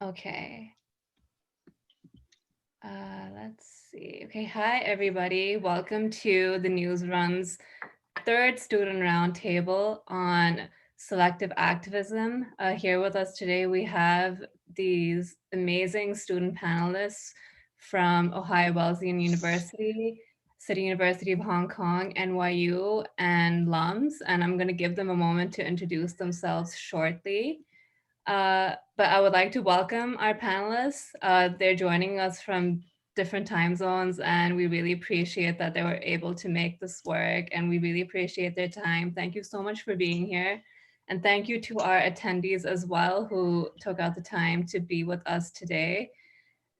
Okay. Let's see. Okay, hi everybody. Welcome to the Newsrun's third student roundtable on selective activism. Here with us today, we have these amazing student panelists from Ohio Wesleyan University, City University of Hong Kong, NYU, and LUMS. And I'm going to give them a moment to introduce themselves shortly. But I would like to welcome our panelists. They're joining us from different time zones, and we really appreciate that they were able to make this work, and we really appreciate their time. Thank you so much for being here. And thank you to our attendees as well who took out the time to be with us today.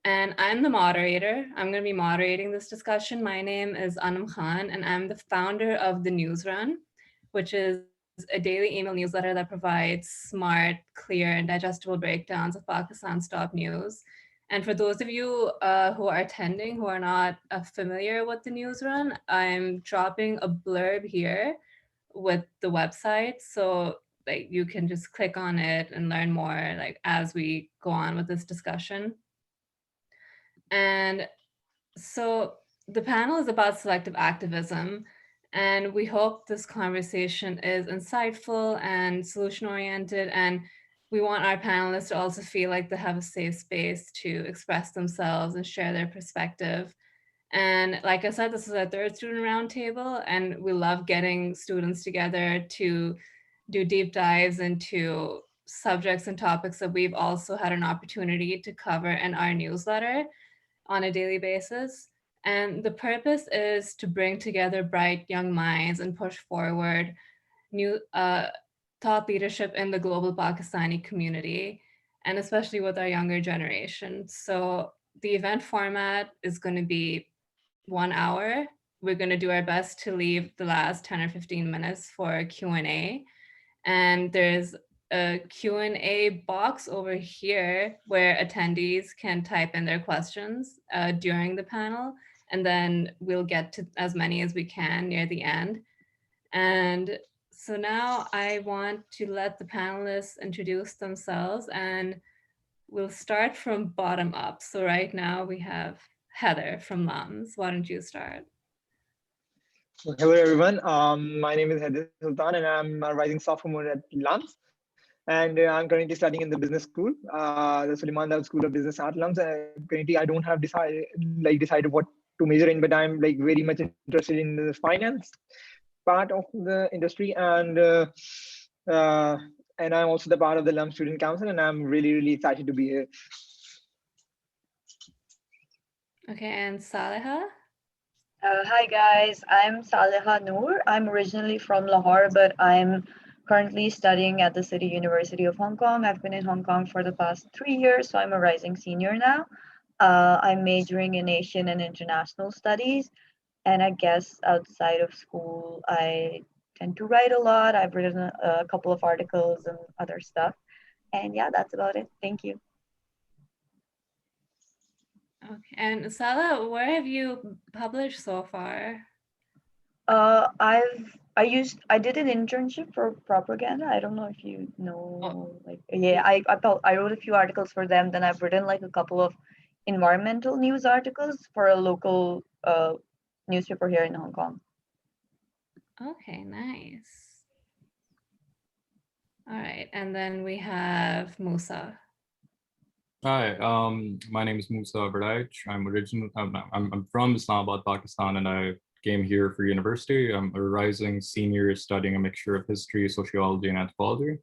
And I'm the moderator. I'm going to be moderating this discussion. My name is Anam Khan, and I'm the founder of The News Run, which is a daily email newsletter that provides smart, clear, and digestible breakdowns of Pakistan's top news. And for those of you who are attending who are not familiar with The News Run, I'm dropping a blurb here with the website. So like you can just click on it and learn more like as we go on with this discussion. And so the panel is about selective activism, and we hope this conversation is insightful and solution-oriented, and we want our panelists to also feel like they have a safe space to express themselves and share their perspective. And like I said, this is our third student roundtable, and we love getting students together to do deep dives into subjects and topics that we've also had an opportunity to cover in our newsletter on a daily basis. And the purpose is to bring together bright young minds and push forward new thought leadership in the global Pakistani community, and especially with our younger generation. So the event format is going to be 1 hour. We're going to do our best to leave the last 10 or 15 minutes for Q&A. And there's a Q&A box over here where attendees can type in their questions during the panel, and then we'll get to as many as we can near the end. And so now I want to let the panelists introduce themselves, and we'll start from bottom up. So right now we have Heather from LUMS. Why don't you start? Hello, everyone. My name is Heather Sultan, and I'm a rising sophomore at LUMS. And I'm currently studying in the business school, the Suleiman Dal School of Business at LUMS. Currently, I don't have decided what to major in, but I'm like very much interested in the finance part of the industry, and I'm also the part of the LUMS Student Council, and I'm really excited to be here. Okay, and Saleha? Hi guys, I'm Saleha Noor. I'm originally from Lahore, but I'm currently studying at the City University of Hong Kong. I've been in Hong Kong for the past 3 years, so I'm a rising senior now. I'm majoring in Asian and International Studies, and I guess outside of school, I tend to write a lot. I've written a couple of articles and other stuff. And yeah, that's about it. Thank you. Okay, and Salah, where have you published so far? I did an internship for propaganda. I don't know if you know, I wrote a few articles for them. Then I've written like a couple of environmental news articles for a local newspaper here in Hong Kong. Okay, nice. All right, and then we have Musa. Hi, my name is Musa Badaich. I'm from Islamabad, Pakistan, and I came here for university. I'm a rising senior studying a mixture of history, sociology, and anthropology.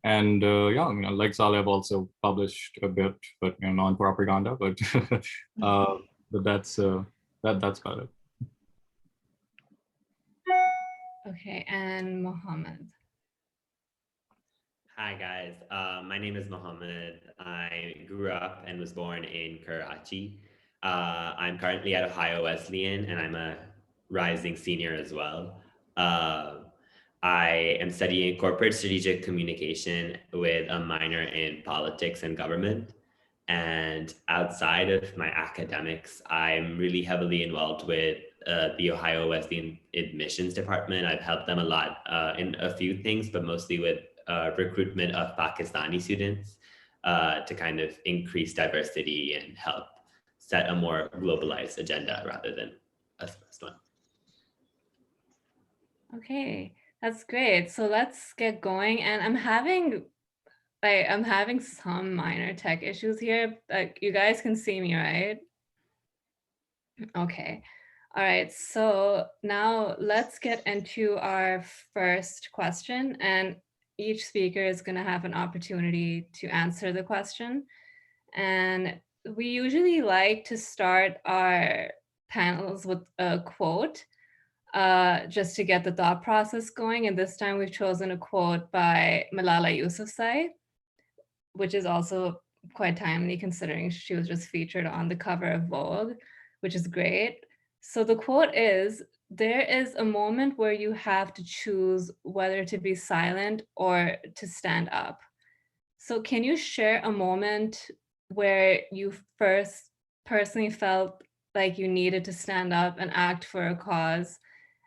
And yeah, I mean, like Saleh, I've also published a bit, but non-propaganda. But but that's about it. Okay, and Mohammed. Hi guys, my name is Mohammed. I grew up and was born in Karachi. I'm currently at Ohio Wesleyan, and I'm a rising senior as well. I am studying corporate strategic communication with a minor in politics and government. And outside of my academics, I'm really heavily involved with the Ohio Wesleyan admissions department. I've helped them a lot in a few things, but mostly with recruitment of Pakistani students to kind of increase diversity and help set a more globalized agenda rather than a first one. Okay, that's great. So let's get going. And I'm having some minor tech issues here. Like, you guys can see me, right? Okay. All right. So now let's get into our first question, and each speaker is going to have an opportunity to answer the question. And we usually like to start our panels with a quote, just to get the thought process going. And this time we've chosen a quote by Malala Yousafzai, which is also quite timely considering she was just featured on the cover of Vogue, which is great. So the quote is, "There is a moment where you have to choose whether to be silent or to stand up." So can you share a moment where you first personally felt like you needed to stand up and act for a cause?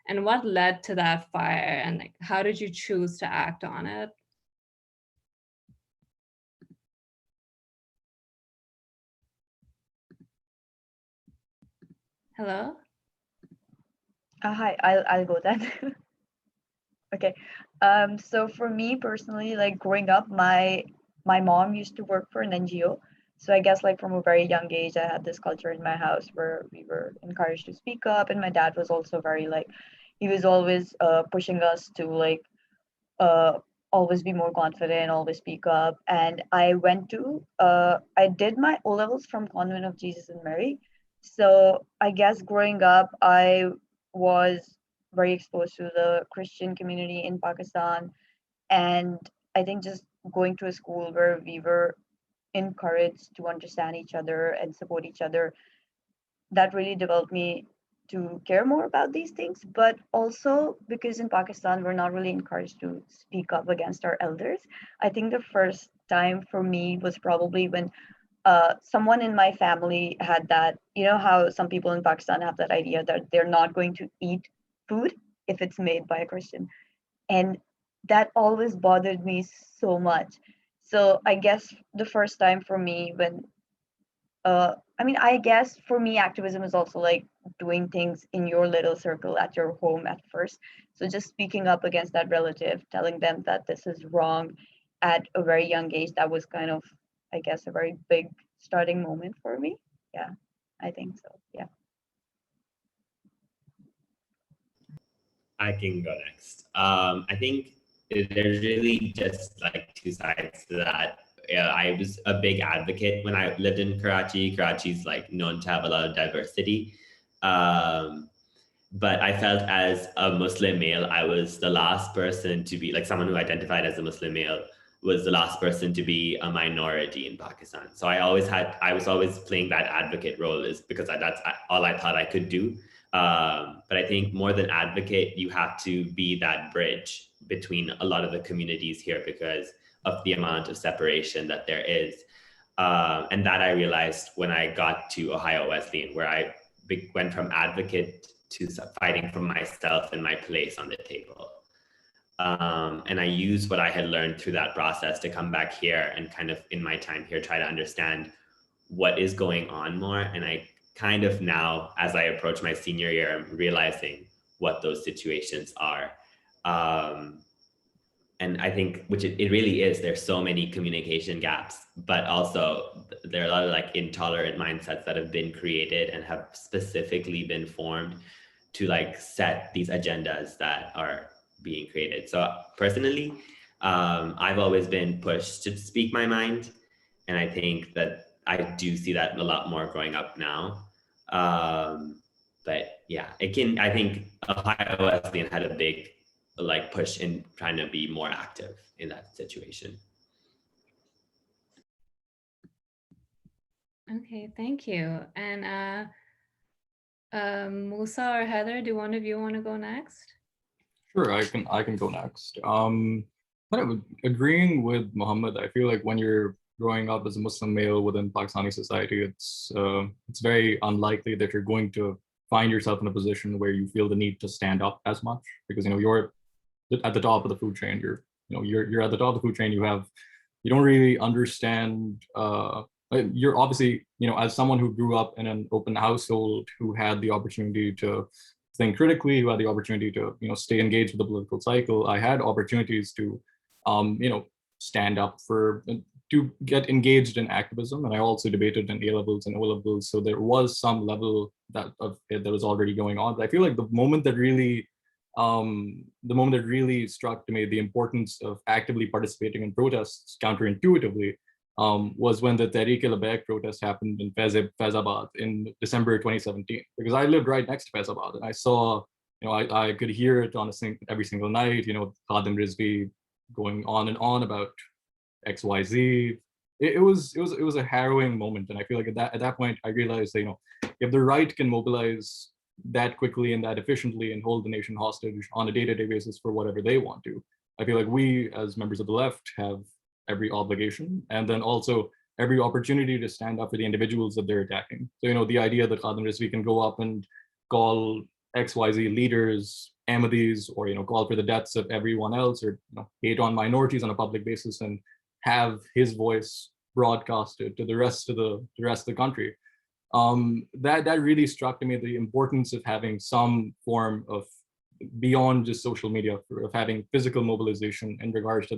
And what led to that fire? And like, how did you choose to act on it? Hello? Hi, I'll go then. Okay. So for me personally, like growing up, my mom used to work for an NGO. So I guess like from a very young age, I had this culture in my house where we were encouraged to speak up, and my dad was also very like, he was always pushing us to like uh always be more confident, always speak up. And I did my O levels from Convent of Jesus and Mary. So I guess growing up, I was very exposed to the Christian community in Pakistan. And I think just going to a school where we were encouraged to understand each other and support each other, that really developed me to care more about these things. But also because in Pakistan, we're not really encouraged to speak up against our elders. I think the first time for me was probably when someone in my family had that, you know, how some people in Pakistan have that idea that they're not going to eat food if it's made by a Christian. And that always bothered me so much. So I guess the first time for me when I mean, I guess for me, activism is also like doing things in your little circle at your home at first. So just speaking up against that relative, telling them that this is wrong at a very young age, that was kind of, I guess, a very big starting moment for me. Yeah, I think so. Yeah. I can go next. I think there's really just like two sides to that. I was a big advocate when I lived in Karachi. Karachi's like known to have a lot of diversity. But I felt as a Muslim male, I was the last person to be like someone who identified as a Muslim male was the last person to be a minority in Pakistan. So I was always playing that advocate role is because that's all I thought I could do. But I think more than advocate, you have to be that bridge between a lot of the communities here because of the amount of separation that there is. And that I realized when I got to Ohio Wesleyan, where I went from advocate to fighting for myself and my place on the table. And I used what I had learned through that process to come back here and kind of in my time here, try to understand what is going on more. And I kind of now, as I approach my senior year, I'm realizing what those situations are. And I think, which it really is, there's so many communication gaps, but also there are a lot of like intolerant mindsets that have been created and have specifically been formed to like set these agendas that are being created. So personally, I've always been pushed to speak my mind. And I think that I do see that a lot more growing up now. But yeah, I think Ohio Wesleyan had a big like push in trying to be more active in that situation. Okay, thank you. And Musa or Heather, do one of you want to go next? Sure, I can go next. Kind of agreeing with Muhammad, I feel like when you're growing up as a Muslim male within Pakistani society, it's very unlikely that you're going to find yourself in a position where you feel the need to stand up as much because you're at the top of the food chain. You're you're at the top of the food chain, you don't really understand, you're obviously, as someone who grew up in an open household, who had the opportunity to think critically, who had the opportunity to, stay engaged with the political cycle, I had opportunities to, stand up to get engaged in activism. And I also debated in A-levels and O-levels. So there was some level that was already going on. But I feel like the moment that really struck to me the importance of actively participating in protests counterintuitively was when the Tehreek-e-Labbaik protest happened in Faizabad in December 2017, because I lived right next to Faizabad, and I saw, I could hear it every single night, Khadim Rizvi going on and on about XYZ. It was a harrowing moment, and I feel like at that point I realized that, if the right can mobilize that quickly and that efficiently and hold the nation hostage on a day-to-day basis for whatever they want to, I feel like we as members of the left have every obligation and then also every opportunity to stand up for the individuals that they're attacking. So, the idea that Khadim Rizvi can go up and call XYZ leaders Ahmadis, or, call for the deaths of everyone else, or, hate on minorities on a public basis and have his voice broadcasted to the rest of the country. That really struck to me the importance of having some form of, beyond just social media, of having physical mobilization in regards to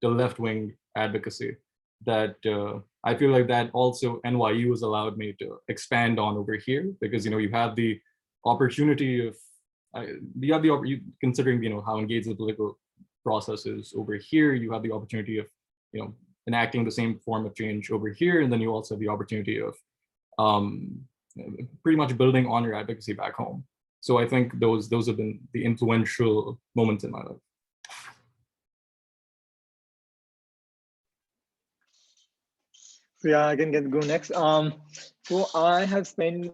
the left-wing advocacy that I feel like that also NYU has allowed me to expand on over here, because you have the opportunity of considering how engaged the political process is over here, you have the opportunity of enacting the same form of change over here, and then you also have the opportunity of pretty much building on your advocacy back home. So I think those have been the influential moments in my life. So yeah, I can go next. So I have spent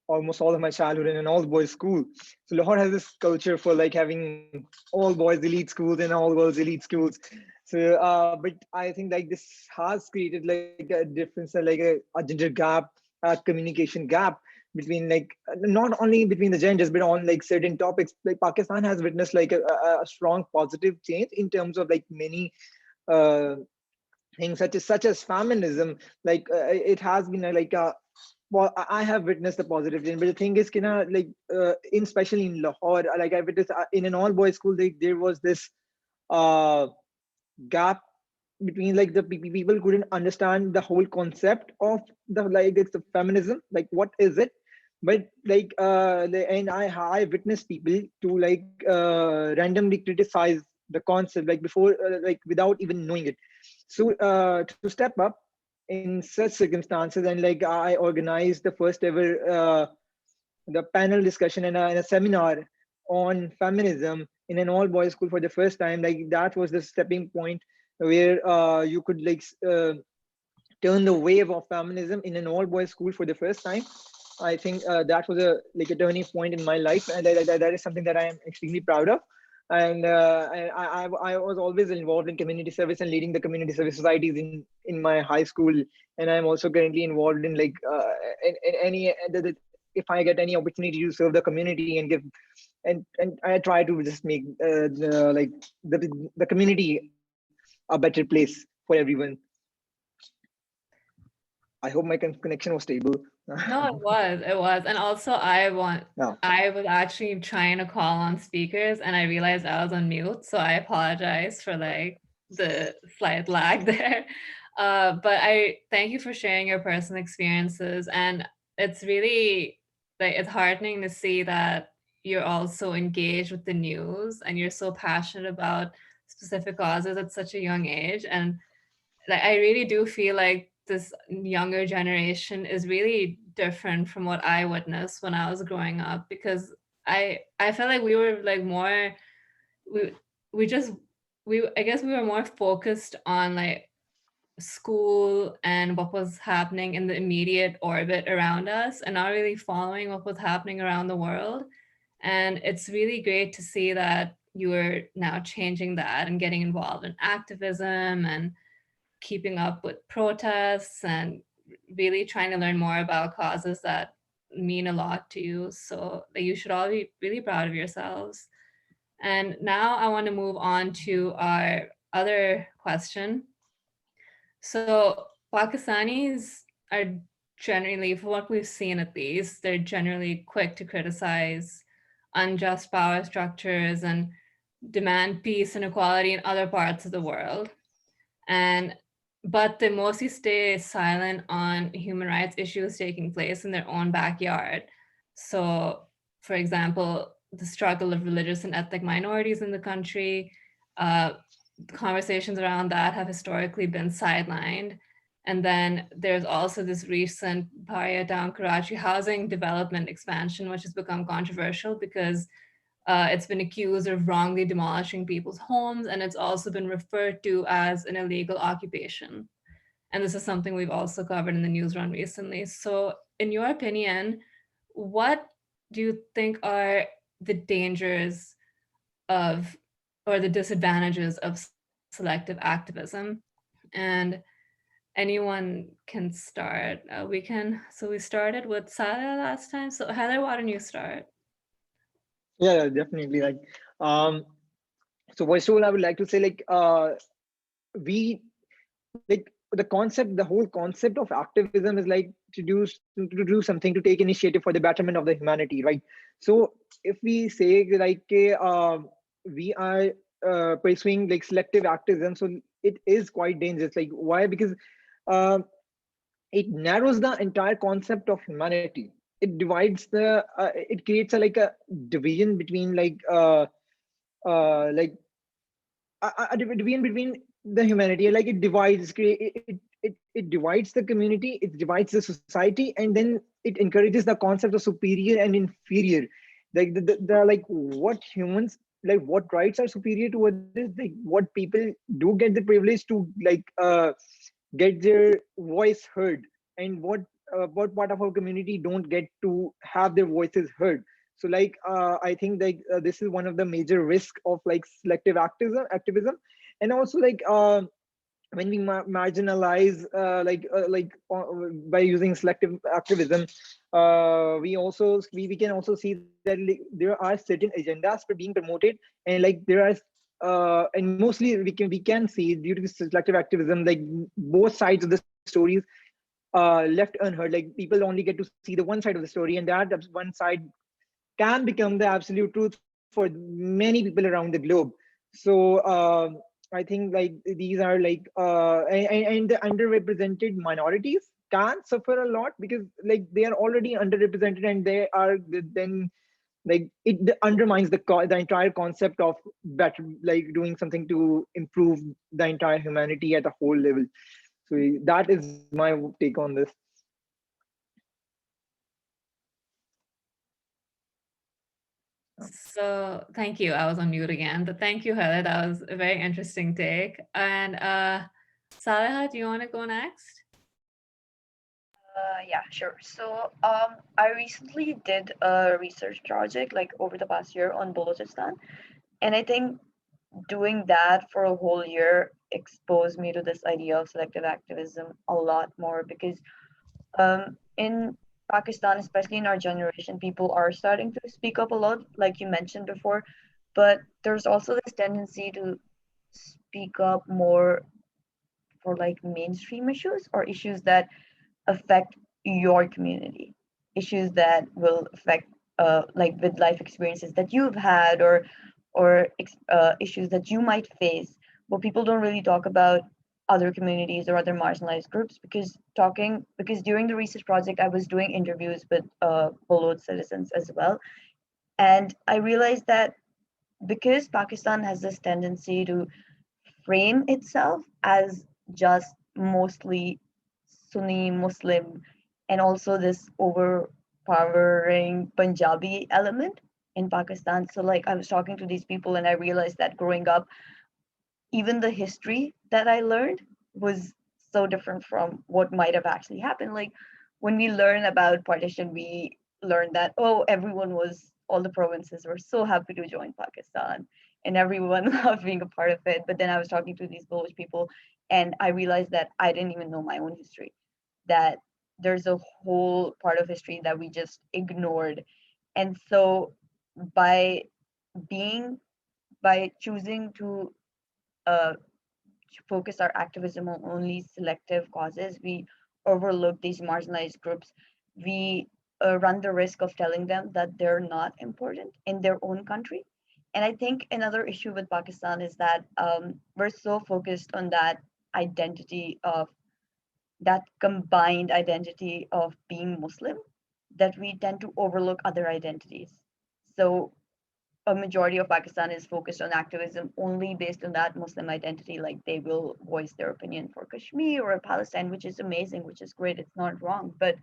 almost all of my childhood in an all-boys school. So Lahore has this culture for like having all-boys elite schools and all-girls elite schools. So, but I think like this has created like a difference, like a gender gap, a communication gap between like not only between the genders, but on like certain topics. Like Pakistan has witnessed like a strong positive change in terms of like many things such as feminism. Like it has been well, I have witnessed the positive change, but the thing is, like especially in Lahore, like I witnessed in an all-boys school, there was this gap between like the people couldn't understand the whole concept of it's the feminism, like what is it, but like and I witnessed people to like randomly criticize the concept like before like without even knowing it. So to step up in such circumstances, and like I organized the first ever the panel discussion in a seminar on feminism in an all-boys school for the first time. Like that was the stepping point where you could like turn the wave of feminism in an all-boys school for the first time. I think that was a turning point in my life, and that is something that I am extremely proud of. And I was always involved in community service and leading the community service societies in my high school, and I'm also currently involved in like in any if I get any opportunity to serve the community and give and I try to just make the community a better place for everyone. I hope my connection was stable. No, it was. And also I was actually trying to call on speakers and I realized I was on mute. So I apologize for like the slight lag there. But I thank you for sharing your personal experiences. And it's really like, it's heartening to see that you're also engaged with the news and you're so passionate about specific causes at such a young age. And like, I really do feel like this younger generation is really different from what I witnessed when I was growing up, because I felt like we were like more, I guess we were more focused on like school and what was happening in the immediate orbit around us and not really following what was happening around the world. And it's really great to see that you are now changing that and getting involved in activism and keeping up with protests and really trying to learn more about causes that mean a lot to you. So like, you should all be really proud of yourselves. And now I want to move on to our other question. So Pakistanis are generally, for what we've seen at least, they're generally quick to criticize unjust power structures and demand peace and equality in other parts of the world. But they mostly stay silent on human rights issues taking place in their own backyard. So, for example, the struggle of religious and ethnic minorities in the country, conversations around that have historically been sidelined. And then there's also this recent Bharia Town Karachi housing development expansion, which has become controversial because it's been accused of wrongly demolishing people's homes, and it's also been referred to as an illegal occupation. And this is something we've also covered in the news run recently. So, in your opinion, what do you think are the dangers of, or the disadvantages of selective activism? And anyone can start. So we started with Sada last time. So Heather, why don't you start? Yeah, definitely. So first of all, I would like to say, we the whole concept of activism is like to do something, to take initiative for the betterment of the humanity, right? So if we say we are pursuing like selective activism, so it is quite dangerous. Like, why? Because it narrows the entire concept of humanity. It divides it creates a division between a division between the humanity. Like, it divides the community, it divides the society, and then it encourages the concept of superior and inferior. Like like what humans, like what rights are superior to others, like what people do get the privilege to get their voice heard, and what part of our community don't get to have their voices heard. So I think this is one of the major risks of like selective activism. And also when we marginalize by using selective activism, we can also see that there are certain agendas for being promoted, and there are and mostly we can see, due to selective activism, like both sides of the stories left unheard. Like, people only get to see the one side of the story, and that one side can become the absolute truth for many people around the globe. So I think these are and the underrepresented minorities can suffer a lot, because they are already underrepresented, and they are then it undermines the entire concept of better, doing something to improve the entire humanity at a whole level. So that is my take on this. So thank you. I was on mute again, but thank you, Heather. That was a very interesting take. And Saleha, do you want to go next? Yeah, sure. So I recently did a research project over the past year on Balochistan, and I think doing that for a whole year exposed me to this idea of selective activism a lot more, because in Pakistan, especially in our generation, people are starting to speak up a lot, like you mentioned before, but there's also this tendency to speak up more for mainstream issues or issues that affect your community, issues that will affect with life experiences that you've had, or issues that you might face, but people don't really talk about other communities or other marginalized groups, because during the research project I was doing interviews with Baloch citizens as well, and I realized that because Pakistan has this tendency to frame itself as just mostly Sunni Muslim, and also this overpowering Punjabi element in Pakistan. So I was talking to these people, and I realized that growing up, even the history that I learned was so different from what might have actually happened. Like, when we learn about partition, we learn that, oh, all the provinces were so happy to join Pakistan, and everyone loved being a part of it. But then I was talking to these Baloch people, and I realized that I didn't even know my own history, that there's a whole part of history that we just ignored. And so by choosing to focus our activism on only selective causes, we overlook these marginalized groups. We run the risk of telling them that they're not important in their own country. And I think another issue with Pakistan is that we're so focused on that identity of that combined identity of being Muslim that we tend to overlook other identities. So a majority of Pakistan is focused on activism only based on that Muslim identity. Like they will voice their opinion for Kashmir or Palestine, which is amazing, which is great. It's not wrong, but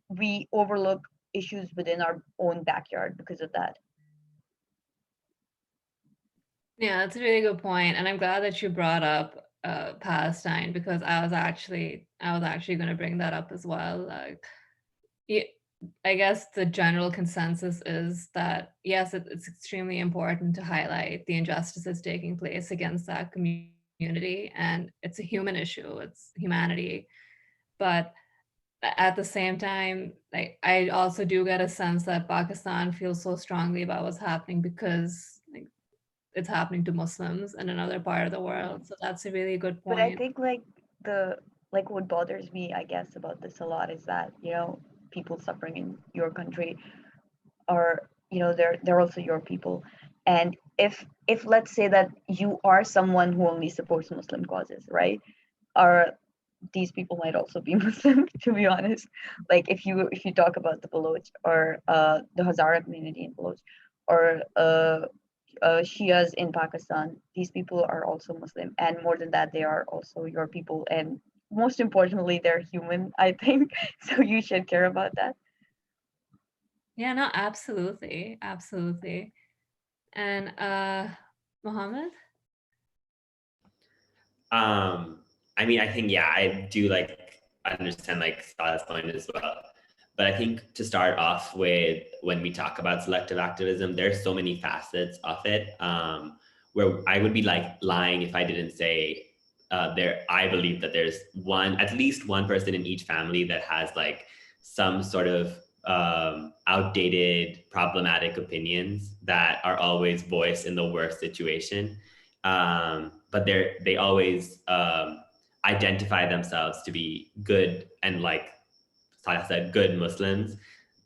we overlook issues within our own backyard because of that. Yeah, that's a really good point, and I'm glad that you brought up Palestine, because I was actually going to bring that up as well. Like, I guess the general consensus is that yes, it's extremely important to highlight the injustices taking place against that community, and it's a human issue, it's humanity. But at the same time, like, I also do get a sense that Pakistan feels so strongly about what's happening because like, it's happening to Muslims in another part of the world. So that's a really good point. But I think like what bothers me, I guess, about this a lot is that, you know, people suffering in your country are, you know, they're also your people. And if let's say that you are someone who only supports Muslim causes, right? Are these people might also be Muslim, to be honest. Like if you talk about the Baloch or the Hazara community in Baloch or Shias in Pakistan, these people are also Muslim, and more than that, they are also your people, and most importantly, they're human, I think. So you should care about that. Yeah, no, absolutely, absolutely. And Mohammed? I mean, I think, yeah, I do like understand like Salah's point as well. But I think to start off with, when we talk about selective activism, there's so many facets of it, where I would be like lying if I didn't say I believe that there's at least one person in each family that has like some sort of outdated, problematic opinions that are always voiced in the worst situation. But they always identify themselves to be good and, like Salah said, good Muslims.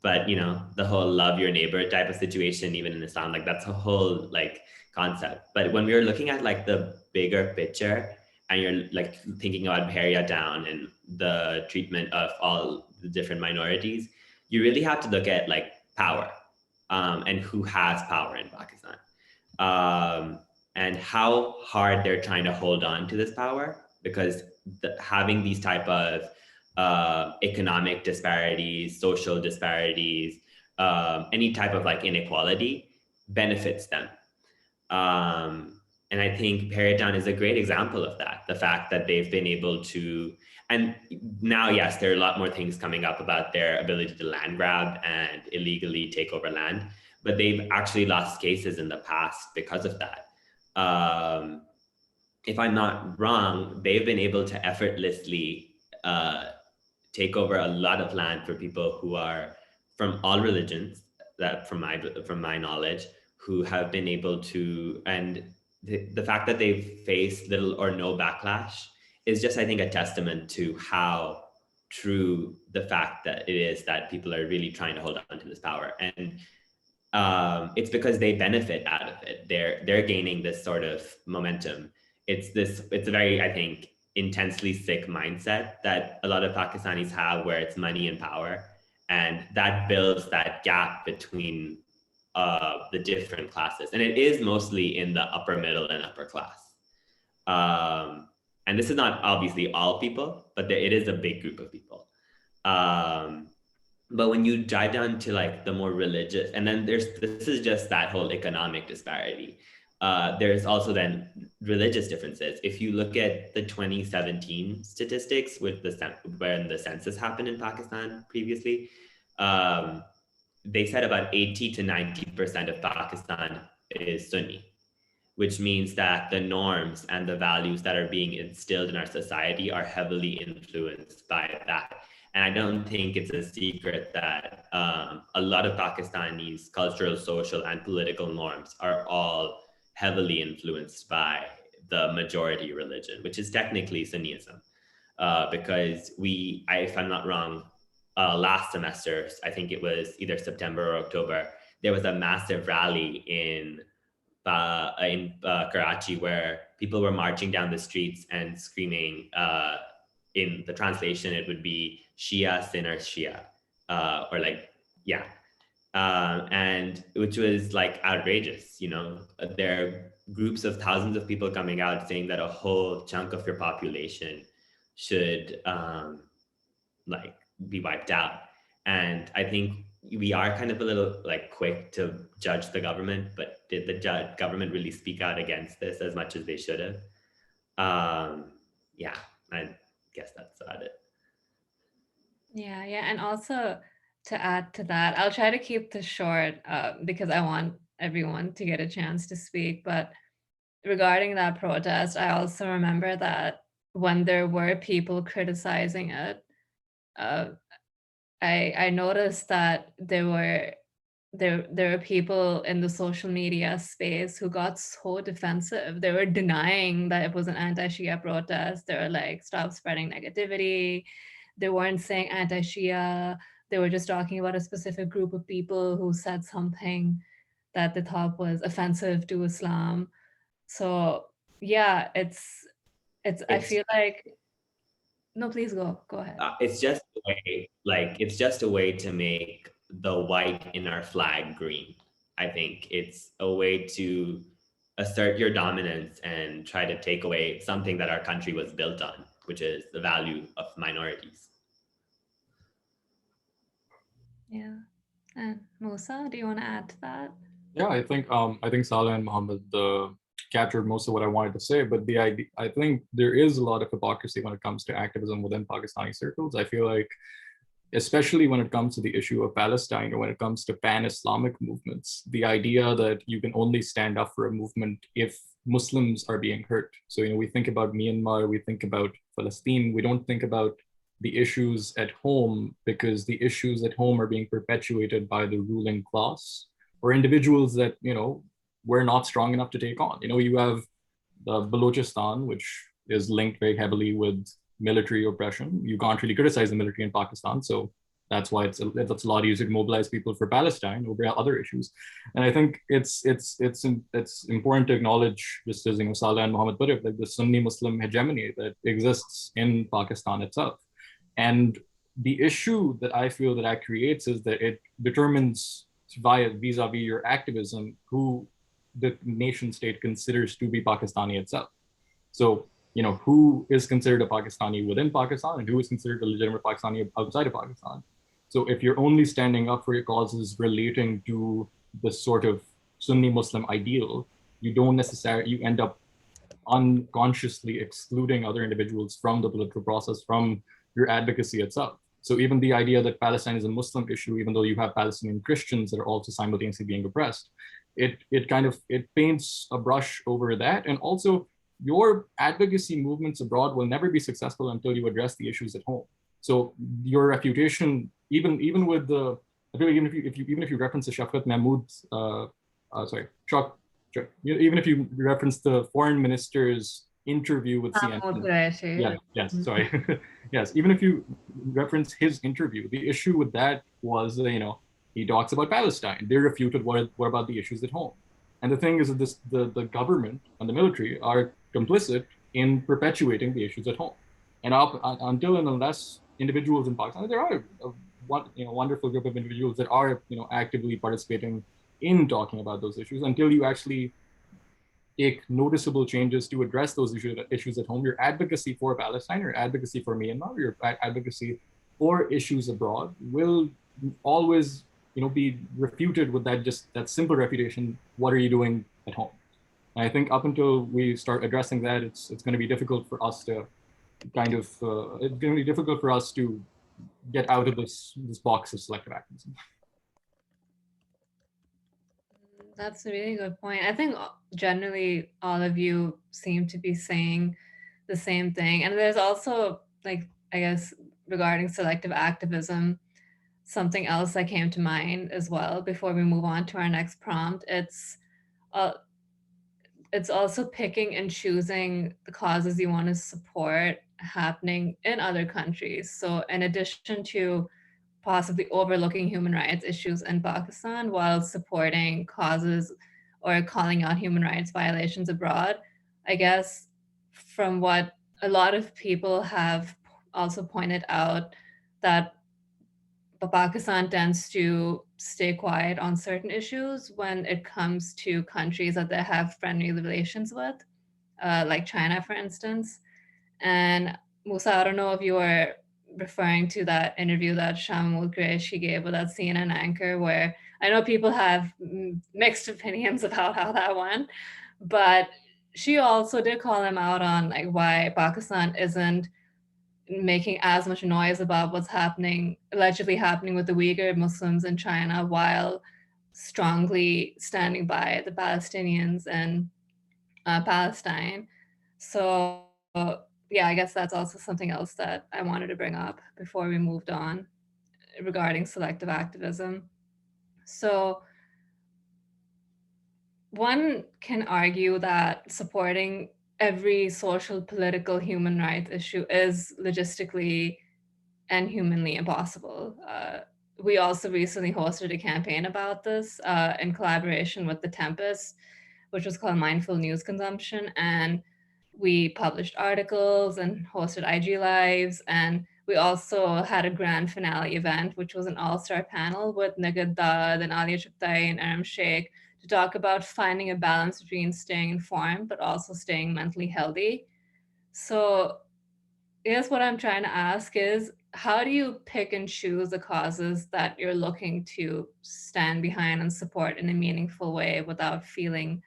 But, you know, the whole love your neighbor type of situation, even in Islam, like that's a whole like concept. But when we were looking at like the bigger picture and you're like thinking about Bharia down and the treatment of all the different minorities, you really have to look at like power and who has power in Pakistan. And how hard they're trying to hold on to this power, because having these type of economic disparities, social disparities, any type of like inequality benefits them. And I think Periton is a great example of that. The fact that they've been able to, and now, yes, there are a lot more things coming up about their ability to land grab and illegally take over land, but they've actually lost cases in the past because of that. If I'm not wrong, they've been able to effortlessly take over a lot of land for people who are from all religions, that from my knowledge, who have been able to, and the fact that they've faced little or no backlash is just, I think, a testament to how true the fact that it is that people are really trying to hold on to this power. And it's because they benefit out of it. They're gaining this sort of momentum. It's a very, I think, intensely sick mindset that a lot of Pakistanis have, where it's money and power, and that builds that gap between the different classes. And it is mostly in the upper middle and upper class. And this is not obviously all people, but it is a big group of people. But when you dive down to like the more religious, and then this is just that whole economic disparity. There's also then religious differences. If you look at the 2017 statistics when the census happened in Pakistan previously, they said about 80 to 90% of Pakistan is Sunni, which means that the norms and the values that are being instilled in our society are heavily influenced by that. And I don't think it's a secret that a lot of Pakistanis' cultural, social, and political norms are all heavily influenced by the majority religion, which is technically Sunnism. Because if I'm not wrong, last semester, I think it was either September or October, there was a massive rally in Karachi where people were marching down the streets and screaming, in the translation, it would be Shia, sinner, Shia, or like, yeah. And which was like outrageous, you know, there are groups of thousands of people coming out saying that a whole chunk of your population should like be wiped out. And I think we are kind of a little like quick to judge the government, but did the government really speak out against this as much as they should have? Yeah, I guess that's about it. Yeah, and also to add to that, I'll try to keep this short because I want everyone to get a chance to speak. But regarding that protest, I also remember that when there were people criticizing it, I noticed that there were people in the social media space who got so defensive. They were denying that it was an anti-Shia protest. They were like, stop spreading negativity. They weren't saying anti-Shia. They were just talking about a specific group of people who said something that they thought was offensive to Islam. So yeah, it's I feel like, no, please go ahead. It's just a way, it's just a way to make the white in our flag green. I think it's a way to assert your dominance and try to take away something that our country was built on, which is the value of minorities. Yeah. And Musa, do you want to add to that? Yeah, I think Saleh and Mohammed captured most of what I wanted to say, but I think there is a lot of hypocrisy when it comes to activism within Pakistani circles. I feel like, especially when it comes to the issue of Palestine or when it comes to pan-Islamic movements, the idea that you can only stand up for a movement if Muslims are being hurt. So, we think about Myanmar, we think about Palestine, we don't think about the issues at home, because the issues at home are being perpetuated by the ruling class or individuals that, we're not strong enough to take on. You have the Balochistan, which is linked very heavily with military oppression. You can't really criticize the military in Pakistan, so that's why it's a lot easier to mobilize people for Palestine over other issues. And I think it's important to acknowledge, just as Saleh and Mohammed put it, like the Sunni Muslim hegemony that exists in Pakistan itself. And the issue that I feel that creates is that it determines vis-a-vis your activism who the nation state considers to be Pakistani itself. So, who is considered a Pakistani within Pakistan and who is considered a legitimate Pakistani outside of Pakistan. So if you're only standing up for your causes relating to the sort of Sunni Muslim ideal, you end up unconsciously excluding other individuals from the political process, from your advocacy itself. So even the idea that Palestine is a Muslim issue, even though you have Palestinian Christians that are also simultaneously being oppressed, it paints a brush over that. And also, your advocacy movements abroad will never be successful until you address the issues at home. So your reputation, even if you reference the Shafqat Mahmood, even if you reference the foreign minister's interview with CNN. Yes, sorry. Yes, even if you reference his interview, the issue with that was, he talks about Palestine. They refuted what about the issues at home. And the thing is that the government and the military are complicit in perpetuating the issues at home. And until and unless individuals in Pakistan, there are a wonderful group of individuals that are actively participating in talking about those issues, until you actually take noticeable changes to address those issues at home, your advocacy for Palestine, your advocacy for Myanmar, your advocacy for issues abroad will always be refuted with that simple refutation. What are you doing at home? And I think up until we start addressing that, it's going to be difficult for us to get out of this box of selective activism. That's a really good point. I think generally all of you seem to be saying the same thing. And there's also, I guess, regarding selective activism, something else that came to mind as well before we move on to our next prompt. It's it's also picking and choosing the causes you want to support happening in other countries. So in addition to possibly overlooking human rights issues in Pakistan while supporting causes or calling out human rights violations abroad, I guess from what a lot of people have also pointed out, that Pakistan tends to stay quiet on certain issues when it comes to countries that they have friendly relations with, like China, for instance. And Musa, I don't know if you were referring to that interview that Shamul Qureshi gave with that CNN anchor, where I know people have mixed opinions about how that went, but she also did call him out on like why Pakistan isn't making as much noise about what's happening, allegedly happening with the Uyghur Muslims in China, while strongly standing by the Palestinians and Palestine. So yeah, I guess that's also something else that I wanted to bring up before we moved on regarding selective activism. So one can argue that supporting every social, political, human rights issue is logistically and humanly impossible. We also recently hosted a campaign about this in collaboration with The Tempest, which was called Mindful News Consumption. And we published articles and hosted IG Lives. And we also had a grand finale event, which was an all-star panel with Nagad Dad and Alia Chuptai and Aram Sheikh to talk about finding a balance between staying informed, but also staying mentally healthy. So I guess what I'm trying to ask is, how do you pick and choose the causes that you're looking to stand behind and support in a meaningful way without feeling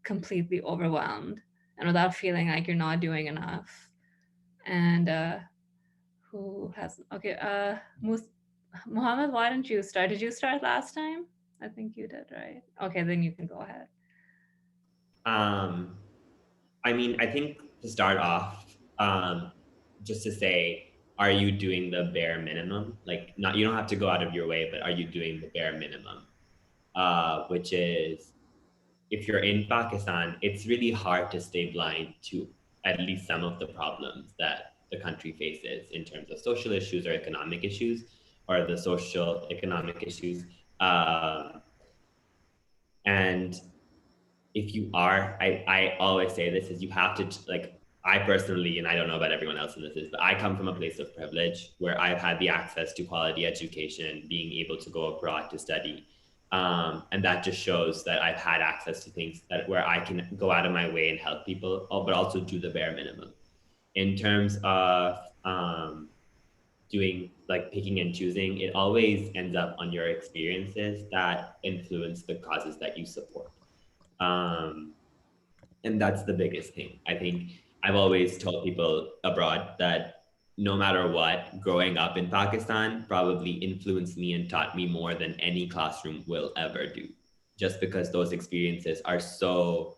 completely overwhelmed and without feeling like you're not doing enough? And who has, okay, Muhammad, why didn't you start? Did you start last time? I think you did, right? Okay, then you can go ahead. I mean, I think to start off, just to say, are you doing the bare minimum? Like, not, you don't have to go out of your way, but are you doing the bare minimum? Which is, if you're in Pakistan, it's really hard to stay blind to at least some of the problems that the country faces in terms of social issues or economic issues, or the social economic issues. And if you are, I always say this, is you have to, like, I personally, and I don't know about everyone else in this, but I come from a place of privilege where I've had the access to quality education, being able to go abroad to study. And that just shows that I've had access to things that where I can go out of my way and help people, but also do the bare minimum. In terms of doing, like, picking and choosing, it always ends up on your experiences that influence the causes that you support. And that's the biggest thing. I think I've always told people abroad that no matter what, growing up in Pakistan probably influenced me and taught me more than any classroom will ever do, just because those experiences are so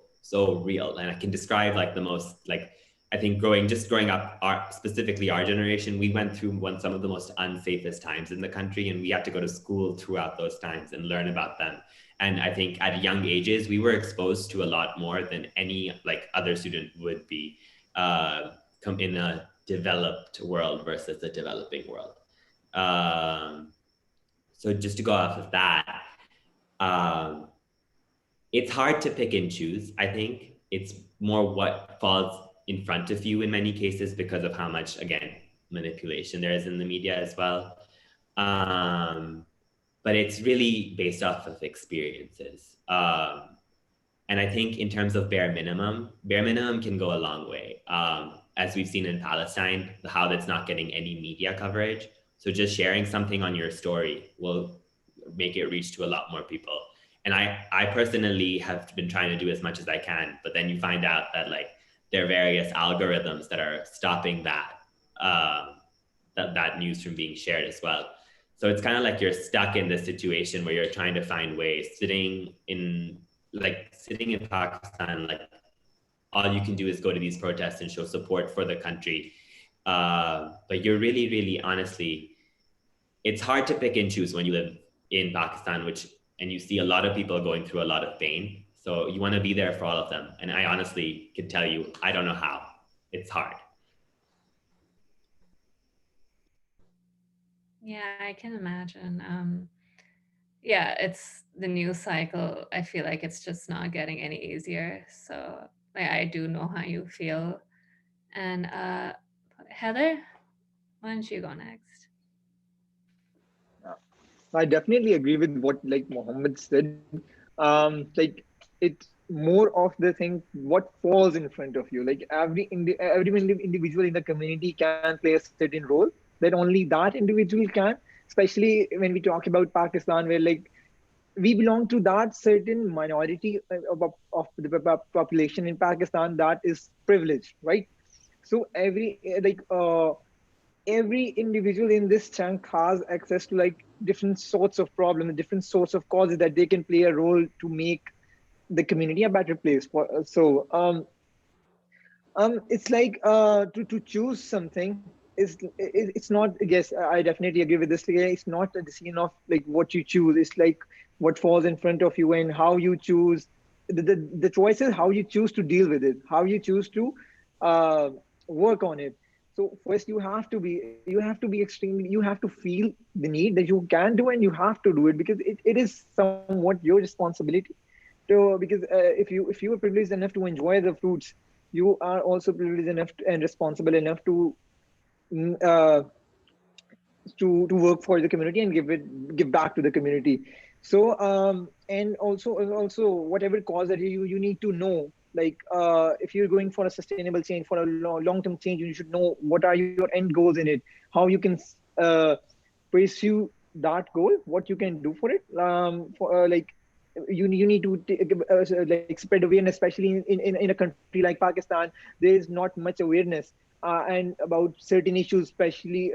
real. And I can describe, like, the most, like, I think growing up, specifically our generation, we went through some of the most unsafest times in the country, and we had to go to school throughout those times and learn about them. And I think at young ages, we were exposed to a lot more than any, like, other student would be in a developed world versus a developing world. So just to go off of that, it's hard to pick and choose. I think it's more what falls in front of you in many cases because of how much, again, manipulation there is in the media as well. But it's really based off of experiences. And I think in terms of bare minimum can go a long way. As we've seen in Palestine, how that's not getting any media coverage. So just sharing something on your story will make it reach to a lot more people. And I personally have been trying to do as much as I can, but then you find out that, like, there are various algorithms that are stopping that news from being shared as well. So it's kind of like you're stuck in this situation where you're trying to find ways, sitting in Pakistan, like, all you can do is go to these protests and show support for the country. But you're really, really, honestly, it's hard to pick and choose when you live in Pakistan, and you see a lot of people going through a lot of pain. So you want to be there for all of them. And I honestly can tell you, I don't know how. It's hard. Yeah, I can imagine. Yeah, it's the news cycle. I feel like it's just not getting any easier. So like, I do know how you feel. And Heather, why don't you go next? I definitely agree with what like Mohammed said. Like it's more of the thing what falls in front of you. Like every individual in the community can play a certain role that only that individual can. Especially when we talk about Pakistan, where like we belong to that certain minority of the population in Pakistan that is privileged, right? So every individual in this chunk has access to like different sorts of problems, different sorts of causes that they can play a role to make the community a better place. It's like to choose something is it's not. Yes, I definitely agree with this. It's not a decision of like what you choose. It's like what falls in front of you and how you choose. The choice is how you choose to deal with it, how you choose to uh, work on it. So first you have to be extremely, you have to feel the need that you can do and you have to do it because it is somewhat your responsibility to, because if you are privileged enough to enjoy the fruits, you are also privileged enough and responsible enough mm, uh, to work for the community and give back to the community. So and also whatever cause that you need to know, like if you're going for a sustainable change, for a long-term change, you should know what are your end goals in it, how you can uh, pursue that goal, what you can do for it. For like you need to like spread awareness, especially in a country like Pakistan. There is not much awareness and about certain issues, especially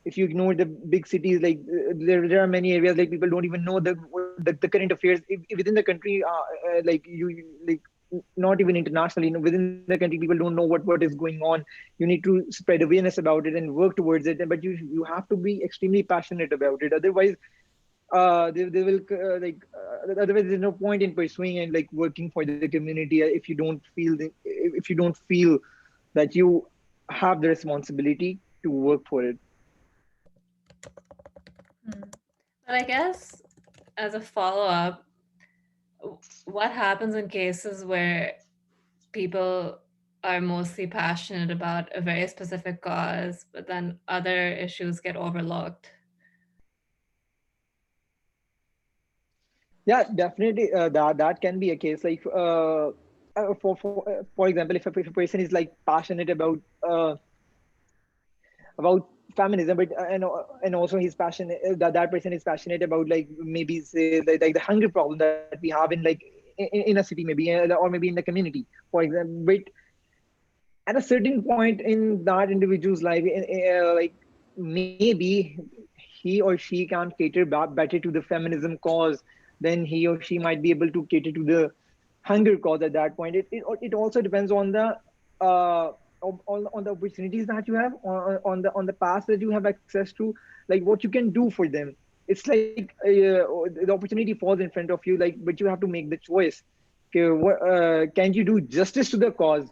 if you ignore the big cities, like there are many areas like people don't even know the current affairs within the country. Like you like not even internationally, within the country, people don't know what is going on. You need to spread awareness about it and work towards it, but you have to be extremely passionate about it. Otherwise they will otherwise there's no point in pursuing and like working for the community if you don't feel that you have the responsibility to work for it. But I guess as a follow-up, what happens in cases where people are mostly passionate about a very specific cause, but then other issues get overlooked? Yeah, definitely that can be a case. Like for example, if a person is like passionate about feminism, but and also he's passionate that person is passionate about like maybe say like the hunger problem that we have in like in a city maybe, or maybe in the community, for example. But at a certain point in that individual's life, like maybe he or she can cater better to the feminism cause then he or she might be able to cater to the hunger cause at that point. It also depends on the on the opportunities that you have, on the path that you have access to, like what you can do for them. It's like the opportunity falls in front of you, like, but you have to make the choice. Okay, can you do justice to the cause?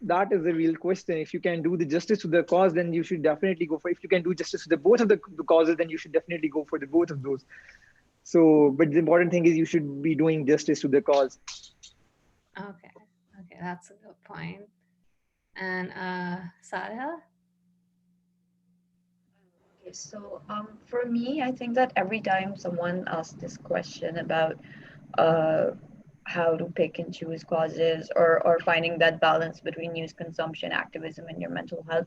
That is the real question. If you can do the justice to the cause, then you should definitely go for. If you can do justice to the both of the causes, then you should definitely go for the both of those. So, but the important thing is you should be doing justice to the cause. Okay, that's a good point. And Sadia? Okay, so for me, I think that every time someone asks this question about uh, how to pick and choose causes, or finding that balance between news consumption, activism, and your mental health,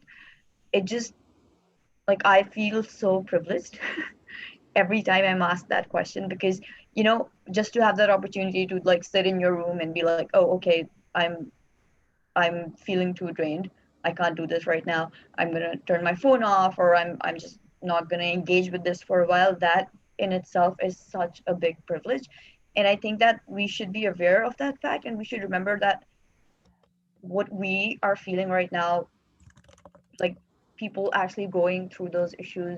it just, like, I feel so privileged every time I'm asked that question, because just to have that opportunity to like sit in your room and be like, oh, okay, I'm feeling too drained, I can't do this right now, I'm gonna turn my phone off, or I'm just not gonna engage with this for a while. That in itself is such a big privilege, and I think that we should be aware of that fact, and we should remember that what we are feeling right now, like, people actually going through those issues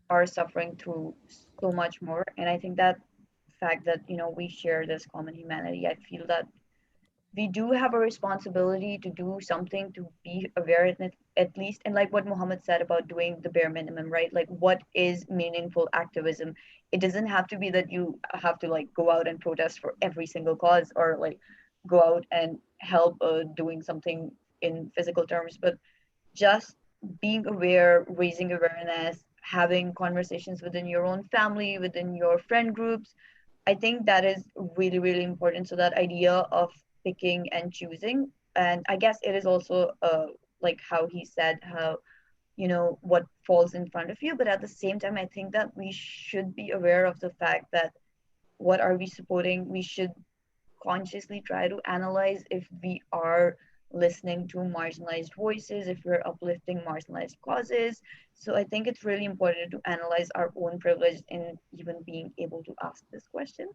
are suffering through so much more. And I think that fact that, we share this common humanity, I feel that we do have a responsibility to do something, to be aware at least, and like what Muhammad said about doing the bare minimum, right? Like, what is meaningful activism? It doesn't have to be that you have to like go out and protest for every single cause, or like go out and help doing something in physical terms, but just being aware, raising awareness, having conversations within your own family, within your friend groups. I think that is really, really important. So that idea of picking and choosing, and I guess it is also like how he said, how, what falls in front of you. But at the same time, I think that we should be aware of the fact that what are we supporting? We should consciously try to analyze if we are listening to marginalized voices, if we're uplifting marginalized causes. So I think it's really important to analyze our own privilege in even being able to ask this question.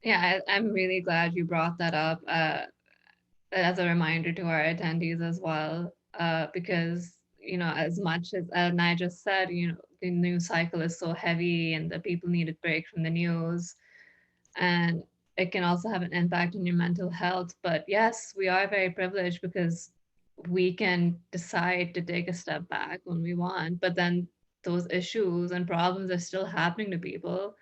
Yeah, I'm really glad you brought that up as a reminder to our attendees as well, because, as much as I just said, the news cycle is so heavy and the people need a break from the news, and it can also have an impact on your mental health. But yes, we are very privileged because we can decide to take a step back when we want, but then those issues and problems are still happening to people.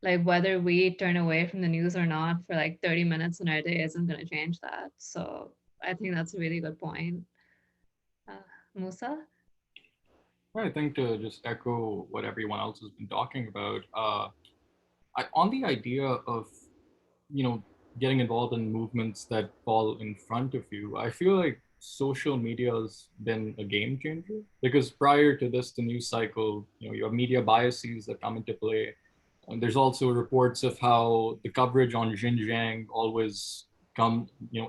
Like, whether we turn away from the news or not for like 30 minutes in our day isn't going to change that. So I think that's a really good point. Musa? I think to just echo what everyone else has been talking about, on the idea of, getting involved in movements that fall in front of you, I feel like social media has been a game changer, because prior to this, the news cycle, you have media biases that come into play. And there's also reports of how the coverage on Xinjiang always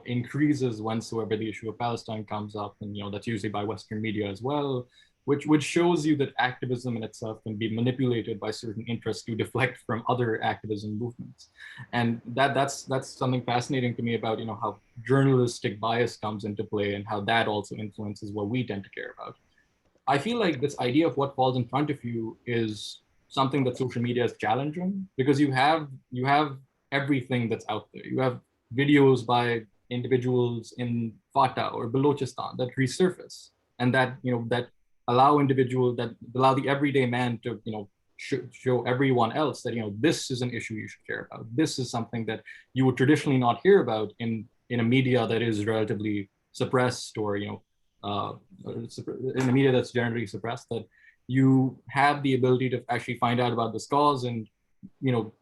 increases whensoever the issue of Palestine comes up, and that's usually by Western media as well, which shows you that activism in itself can be manipulated by certain interests to deflect from other activism movements. And that's something fascinating to me about how journalistic bias comes into play, and how that also influences what we tend to care about. I feel like this idea of what falls in front of you is something that social media is challenging, because you have everything that's out there. You have videos by individuals in Fatah or Balochistan that resurface, and that that allow the everyday man to show everyone else that this is an issue you should care about. This is something that you would traditionally not hear about in a media that is relatively suppressed, or in a media that's generally suppressed, that you have the ability to actually find out about this cause and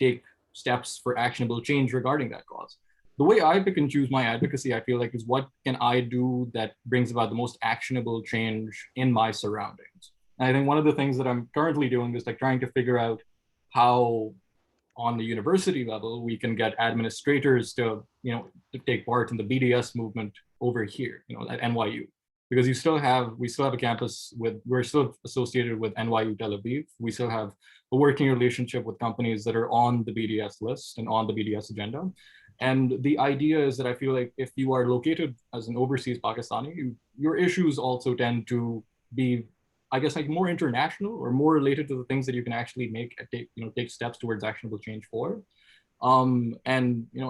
take steps for actionable change regarding that cause. The way I pick and choose my advocacy, I feel like, is what can I do that brings about the most actionable change in my surroundings. And I think one of the things that I'm currently doing is like trying to figure out how, on the university level, we can get administrators to take part in the BDS movement over here, at NYU, because we still have a campus we're still associated with NYU Tel Aviv. We still have a working relationship with companies that are on the BDS list and on the BDS agenda. And the idea is that I feel like if you are located as an overseas Pakistani, your issues also tend to be, I guess, like more international or more related to the things that you can actually take steps towards actionable change for. And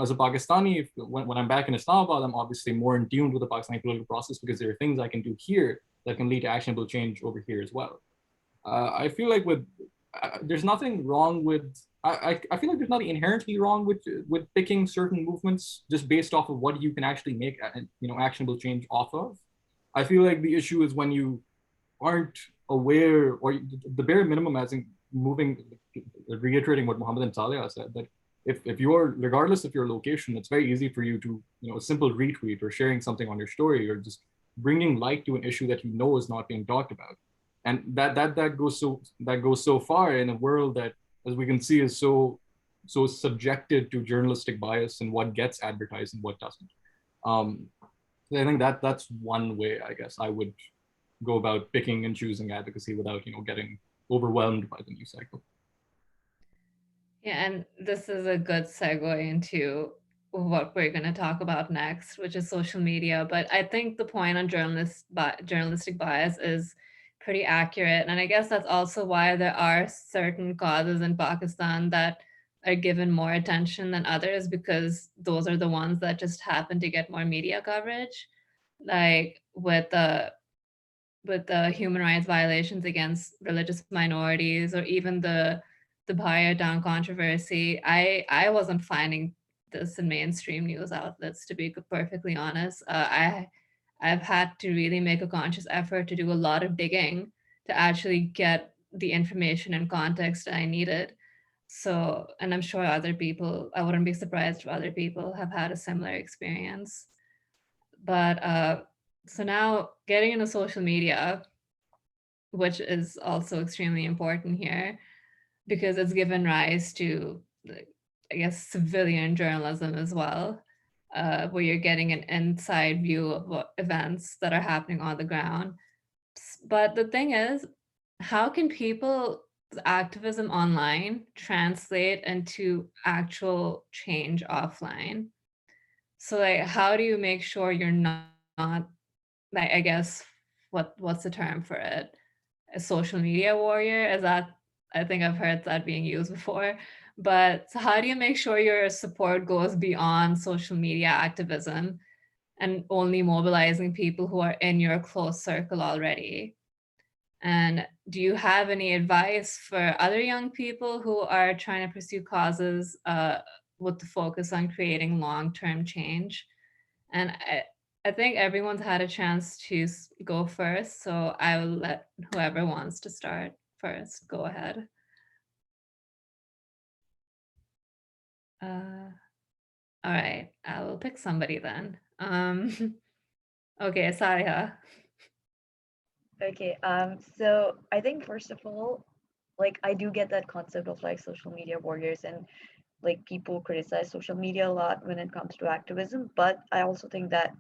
as a Pakistani, when I'm back in Islamabad, I'm obviously more in tune with the Pakistani political process, because there are things I can do here that can lead to actionable change over here as well. I feel like there's nothing wrong with. I feel like there's nothing inherently wrong with picking certain movements just based off of what you can actually make actionable change off of. I feel like the issue is when you aren't aware, or the bare minimum, as in reiterating what Muhammad and Saleh said, that if you're, regardless of your location, it's very easy for you to, a simple retweet or sharing something on your story, or just bringing light to an issue that is not being talked about. And that goes so far in a world that, as we can see, is so subjected to journalistic bias and what gets advertised and what doesn't. I think that's one way, I guess, I would go about picking and choosing advocacy without getting overwhelmed by the news cycle. Yeah, and this is a good segue into what we're going to talk about next, which is social media. But I think the point on journalistic bias is pretty accurate. And I guess that's also why there are certain causes in Pakistan that are given more attention than others, because those are the ones that just happen to get more media coverage. Like with the human rights violations against religious minorities, or even the Bhaya Down controversy, I wasn't finding this in mainstream news outlets, to be perfectly honest. I've had to really make a conscious effort to do a lot of digging to actually get the information and context I needed. So, and I'm sure other people, I wouldn't be surprised if other people have had a similar experience. But so now getting into social media, which is also extremely important here, because it's given rise to, I guess, civilian journalism as well, where you're getting an inside view of what events that are happening on the ground. But the thing is, how can people's activism online translate into actual change offline? So like, how do you make sure you're not like, I guess, what's the term for it? A social media warrior? Is that, I think I've heard that being used before. But so how do you make sure your support goes beyond social media activism and only mobilizing people who are in your close circle already? And do you have any advice for other young people who are trying to pursue causes with the focus on creating long-term change? And I think everyone's had a chance to go first, so I will let whoever wants to start first go ahead. All right, I will pick somebody then. Okay, Sariha. Okay, so I think first of all, like I do get that concept of like social media warriors, and like people criticize social media a lot when it comes to activism, but I also think that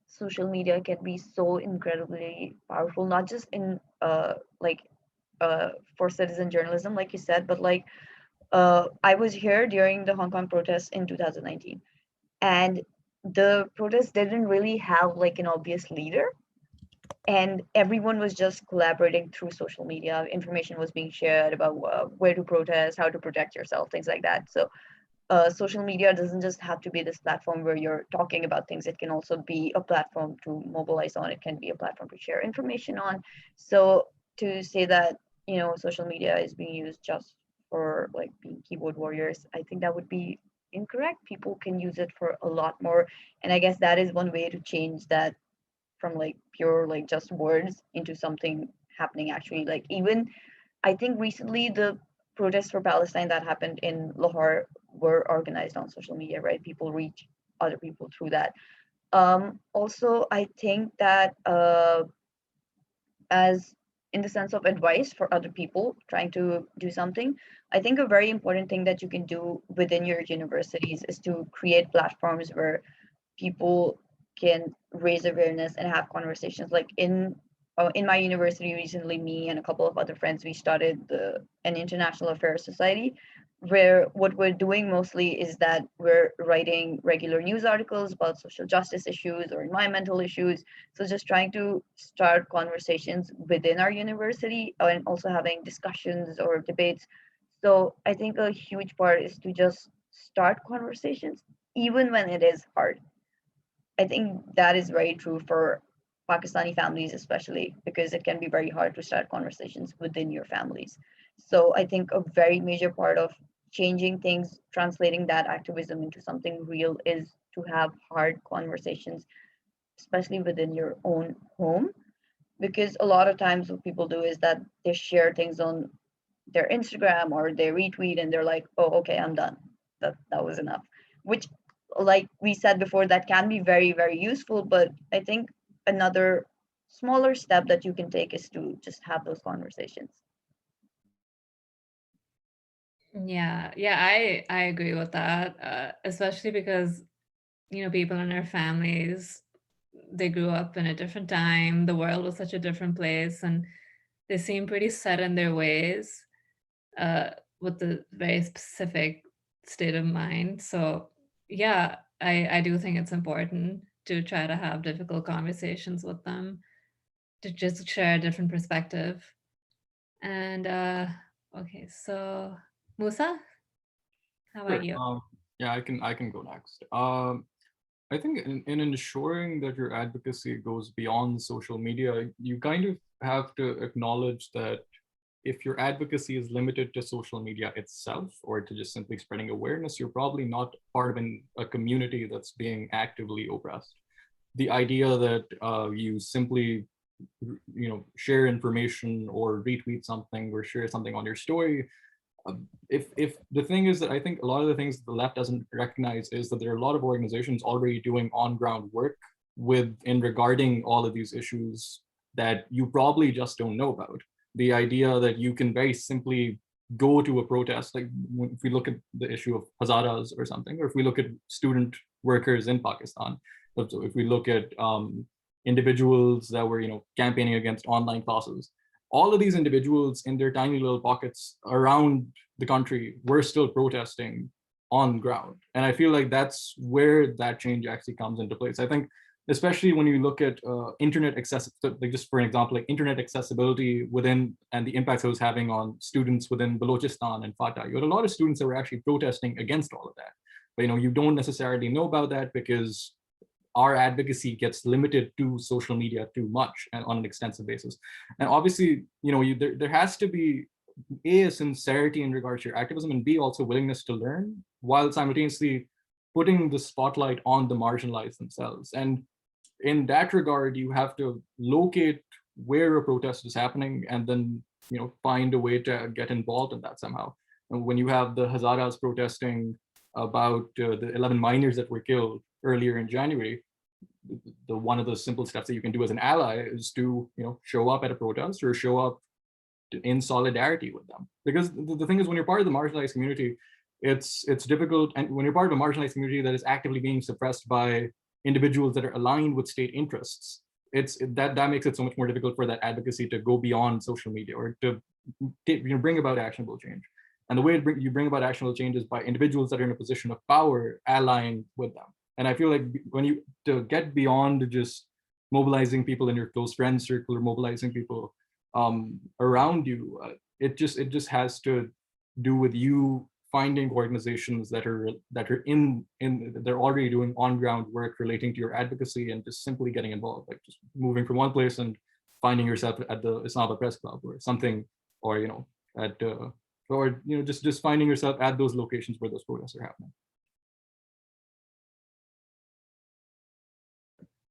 social media can be so incredibly powerful, not just in for citizen journalism, like you said, but like I was here during the Hong Kong protests in 2019, and the protests didn't really have like an obvious leader, and everyone was just collaborating through social media. Information was being shared about where to protest, how to protect yourself, things like that. So social media doesn't just have to be this platform where you're talking about things. It can also be a platform to mobilize on. It can be a platform to share information on. So to say that, you know, social media is being used just for like being keyboard warriors, I think that would be incorrect. People can use it for a lot more, and I guess that is one way to change that from like pure like just words into something happening actually. Like even I think recently the protests for Palestine that happened in Lahore were organized on social media, right? People reach other people through that. Also, I think that as in the sense of advice for other people trying to do something, I think a very important thing that you can do within your universities is to create platforms where people can raise awareness and have conversations. Like in my university recently, me and a couple of other friends, we started an international affairs society, where what we're doing mostly is that we're writing regular news articles about social justice issues or environmental issues. So just trying to start conversations within our university and also having discussions or debates. So I think a huge part is to just start conversations even when it is hard. I think that is very true for Pakistani families, especially because it can be very hard to start conversations within your families. So I think a very major part of changing things, translating that activism into something real, is to have hard conversations, especially within your own home. Because a lot of times what people do is that they share things on their Instagram or they retweet and they're like, oh, okay, I'm done. That was enough. Which, like we said before, that can be very, very useful. But I think another smaller step that you can take is to just have those conversations. Yeah, I agree with that, especially because, you know, people in our families, they grew up in a different time. The world was such a different place, and they seem pretty set in their ways, with the very specific state of mind. So yeah, I do think it's important to try to have difficult conversations with them. to just share a different perspective. And okay, so Musa, how about you? Yeah, I can go next. I think in ensuring that your advocacy goes beyond social media, you kind of have to acknowledge that if your advocacy is limited to social media itself or to just simply spreading awareness, you're probably not part of a community that's being actively oppressed. The idea that you simply share information or retweet something or share something on your story, if the thing is that I think a lot of the things the left doesn't recognize is that there are a lot of organizations already doing on-ground work in regarding all of these issues that you probably just don't know about. The idea that you can very simply go to a protest, like if we look at the issue of Hazaras or something, or if we look at student workers in Pakistan, so if we look at individuals that were campaigning against online classes, all of these individuals in their tiny little pockets around the country were still protesting on ground. And I feel like that's where that change actually comes into place. I think especially when you look at internet accessibility, like just for an example, like internet accessibility within and the impacts it was having on students within Balochistan and Fatah. You had a lot of students that were actually protesting against all of that. But you don't necessarily know about that because our advocacy gets limited to social media too much and on an extensive basis. And obviously, there has to be a sincerity in regards to your activism and B, also willingness to learn while simultaneously putting the spotlight on the marginalized themselves. And in that regard, you have to locate where a protest is happening and then find a way to get involved in that somehow. And when you have the Hazaras protesting about the 11 miners that were killed earlier in January, one of the simple steps that you can do as an ally is to show up at a protest or show up in solidarity with them. Because the thing is, when you're part of the marginalized community, it's difficult, and when you're part of a marginalized community that is actively being suppressed by individuals that are aligned with state interests, that makes it so much more difficult for that advocacy to go beyond social media or to bring about actionable change. And the way you bring about actionable change is by individuals that are in a position of power allying with them. And I feel like to get beyond just mobilizing people in your close friend circle or mobilizing people around you, it just has to do with you finding organizations that are they're already doing on-ground work relating to your advocacy and just simply getting involved, like just moving from one place and finding yourself at the Islamabad Press Club or something, or just finding yourself at those locations where those protests are happening.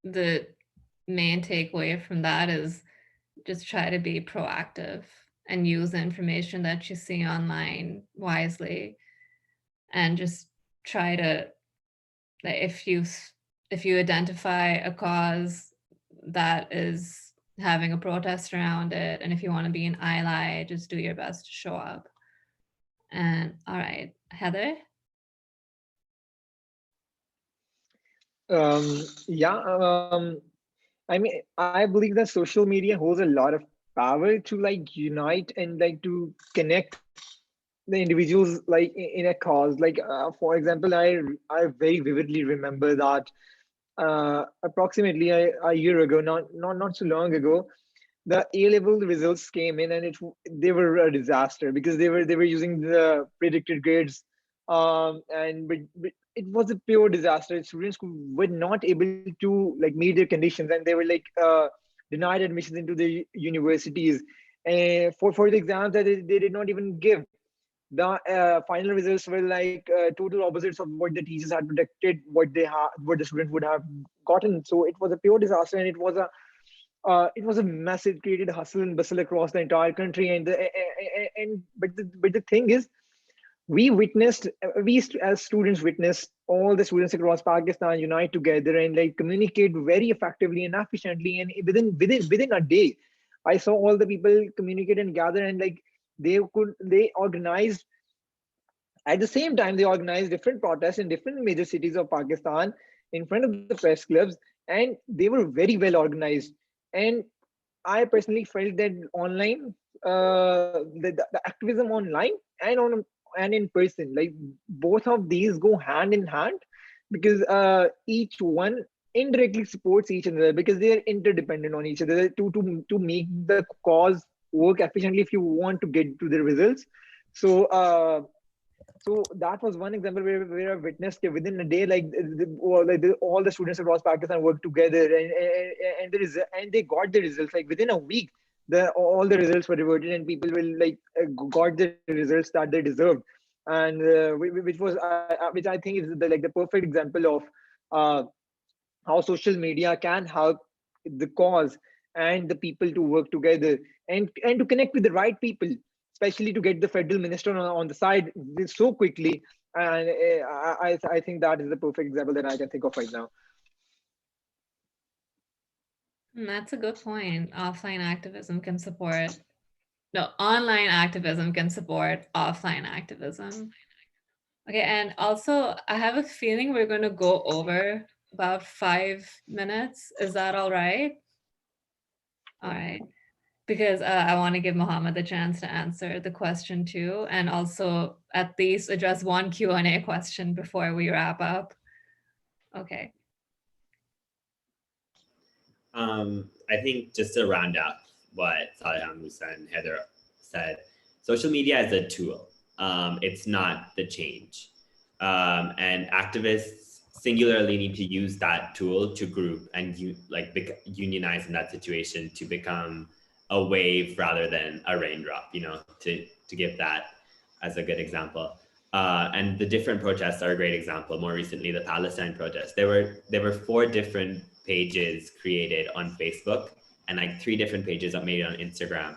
The main takeaway from that is just try to be proactive and use the information that you see online wisely, and just try to, if you identify a cause that is having a protest around it, and if you want to be an ally, just do your best to show up. And all right, Heather. I mean, I believe that social media holds a lot of power to unite and to connect the individuals in a cause. For example, I very vividly remember that approximately a year ago, not so long ago, the A-level results came in and they were a disaster because they were using the predicted grades, but it was a pure disaster. Students were not able to meet their conditions, and they were denied admissions into the universities for the exams that they did not even give. The final results were total opposites of what the teachers had predicted, what the students would have gotten. So it was a pure disaster, and it was a massive, created hustle and bustle across the entire country. But the thing is, we as students witnessed all the students across Pakistan unite together and communicate very effectively and efficiently. And within a day, I saw all the people communicate and gather, and they organized at the same time. They organized different protests in different major cities of Pakistan in front of the press clubs, and they were very well organized. And I personally felt that online, the activism online and in person, both of these go hand in hand, because each one indirectly supports each other because they are interdependent on each other to make the cause work efficiently if you want to get to the results. So that was one example where I witnessed within a day, like all the students across Pakistan worked together, and they got the results like within a week. All the results were reverted, and people will got the results that they deserved, and which I think is the perfect example of how social media can help the cause and the people to work together and to connect with the right people, especially to get the federal minister on the side so quickly. And I think that is the perfect example that I can think of right now. That's a good point. Offline activism can support, no, online activism can support offline activism. Okay, and also I have a feeling we're going to go over about 5 minutes. Is that all right? All right. Because I want to give Mohammed the chance to answer the question too, and also at least address one Q&A question before we wrap up. Okay. I think just to round out what Salih, Musa, and Heather said, social media is a tool. It's not the change. And activists singularly need to use that tool to group and unionize in that situation to become a wave rather than a raindrop, to give that as a good example. And the different protests are a great example. More recently, the Palestine protests. There were 4 different pages created on Facebook and like 3 different pages made on Instagram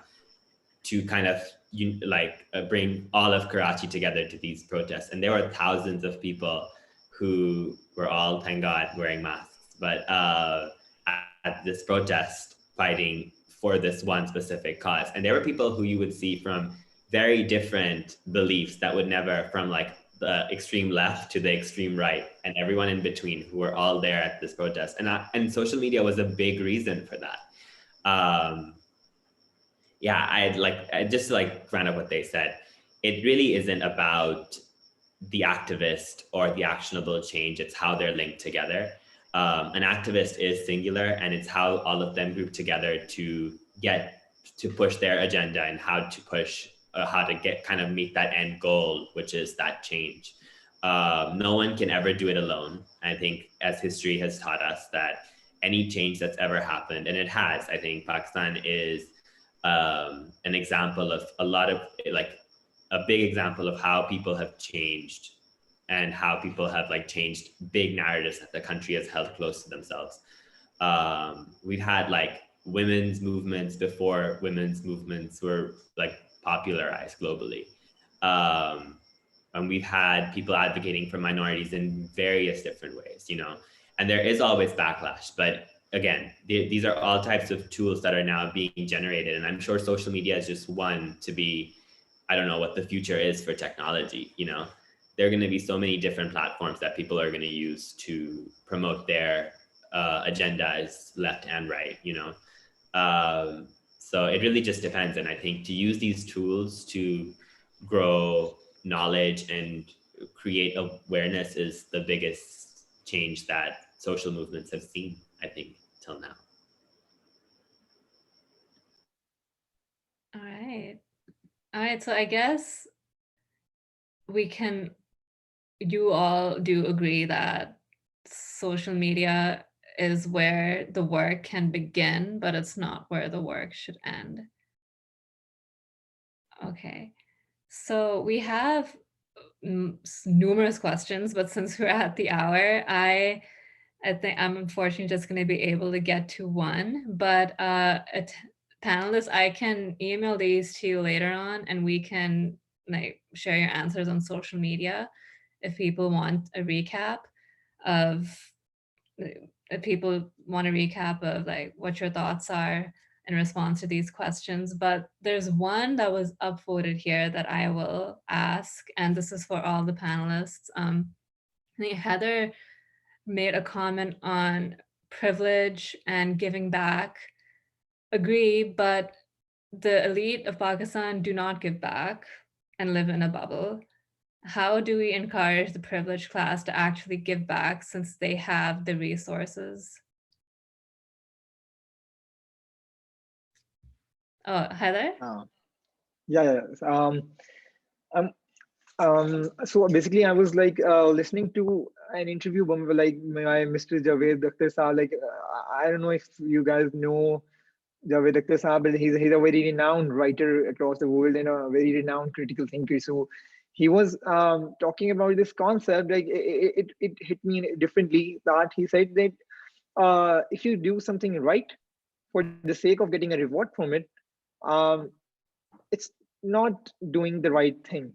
to kind of bring all of Karachi together to these protests. And there were thousands of people who were all, thank God, wearing masks, but at this protest fighting for this one specific cause. And there were people who you would see from very different beliefs that would never, from like the extreme left to the extreme right, and everyone in between, who were all there at this protest. And social media was a big reason for that. Just to round up what they said, it really isn't about the activist or the actionable change, it's how they're linked together. An activist is singular, and it's how all of them group together to push their agenda and how to meet that end goal, which is that change. No one can ever do it alone. I think as history has taught us that any change that's ever happened, and it has, I think Pakistan is an example of a big example of how people have changed and how people have changed big narratives that the country has held close to themselves. We've had women's movements before women's movements were popularized globally. And we've had people advocating for minorities in various different ways, and there is always backlash, but again, these are all types of tools that are now being generated. And I'm sure social media is just one to be, I don't know what the future is for technology. There are going to be so many different platforms that people are going to use to promote their agendas left and right, so it really just depends. And I think to use these tools to grow knowledge and create awareness is the biggest change that social movements have seen, I think, till now. All right. So I guess you all do agree that social media is where the work can begin, but it's not where the work should end. Okay. So we have numerous questions, but since we're at the hour, I think I'm unfortunately just going to be able to get to one, but panelists, I can email these to you later on, and we can share your answers on social media if people want a recap of what your thoughts are in response to these questions. But there's one that was upvoted here that I will ask, and this is for all the panelists. I think Heather made a comment on privilege and giving back. Agree, but the elite of Pakistan do not give back and live in a bubble. how do we encourage the privileged class to actually give back since they have the resources? Oh, Heather? Yeah. So basically, I was like listening to an interview by Mr. Javed Akhtar Saab. I don't know if you guys know Javed Akhtar Saab, but he's a very renowned writer across the world and a very renowned critical thinker. So he was talking about this concept. Like it hit me differently. That he said that if you do something right for the sake of getting a reward from it, um, it's not doing the right thing.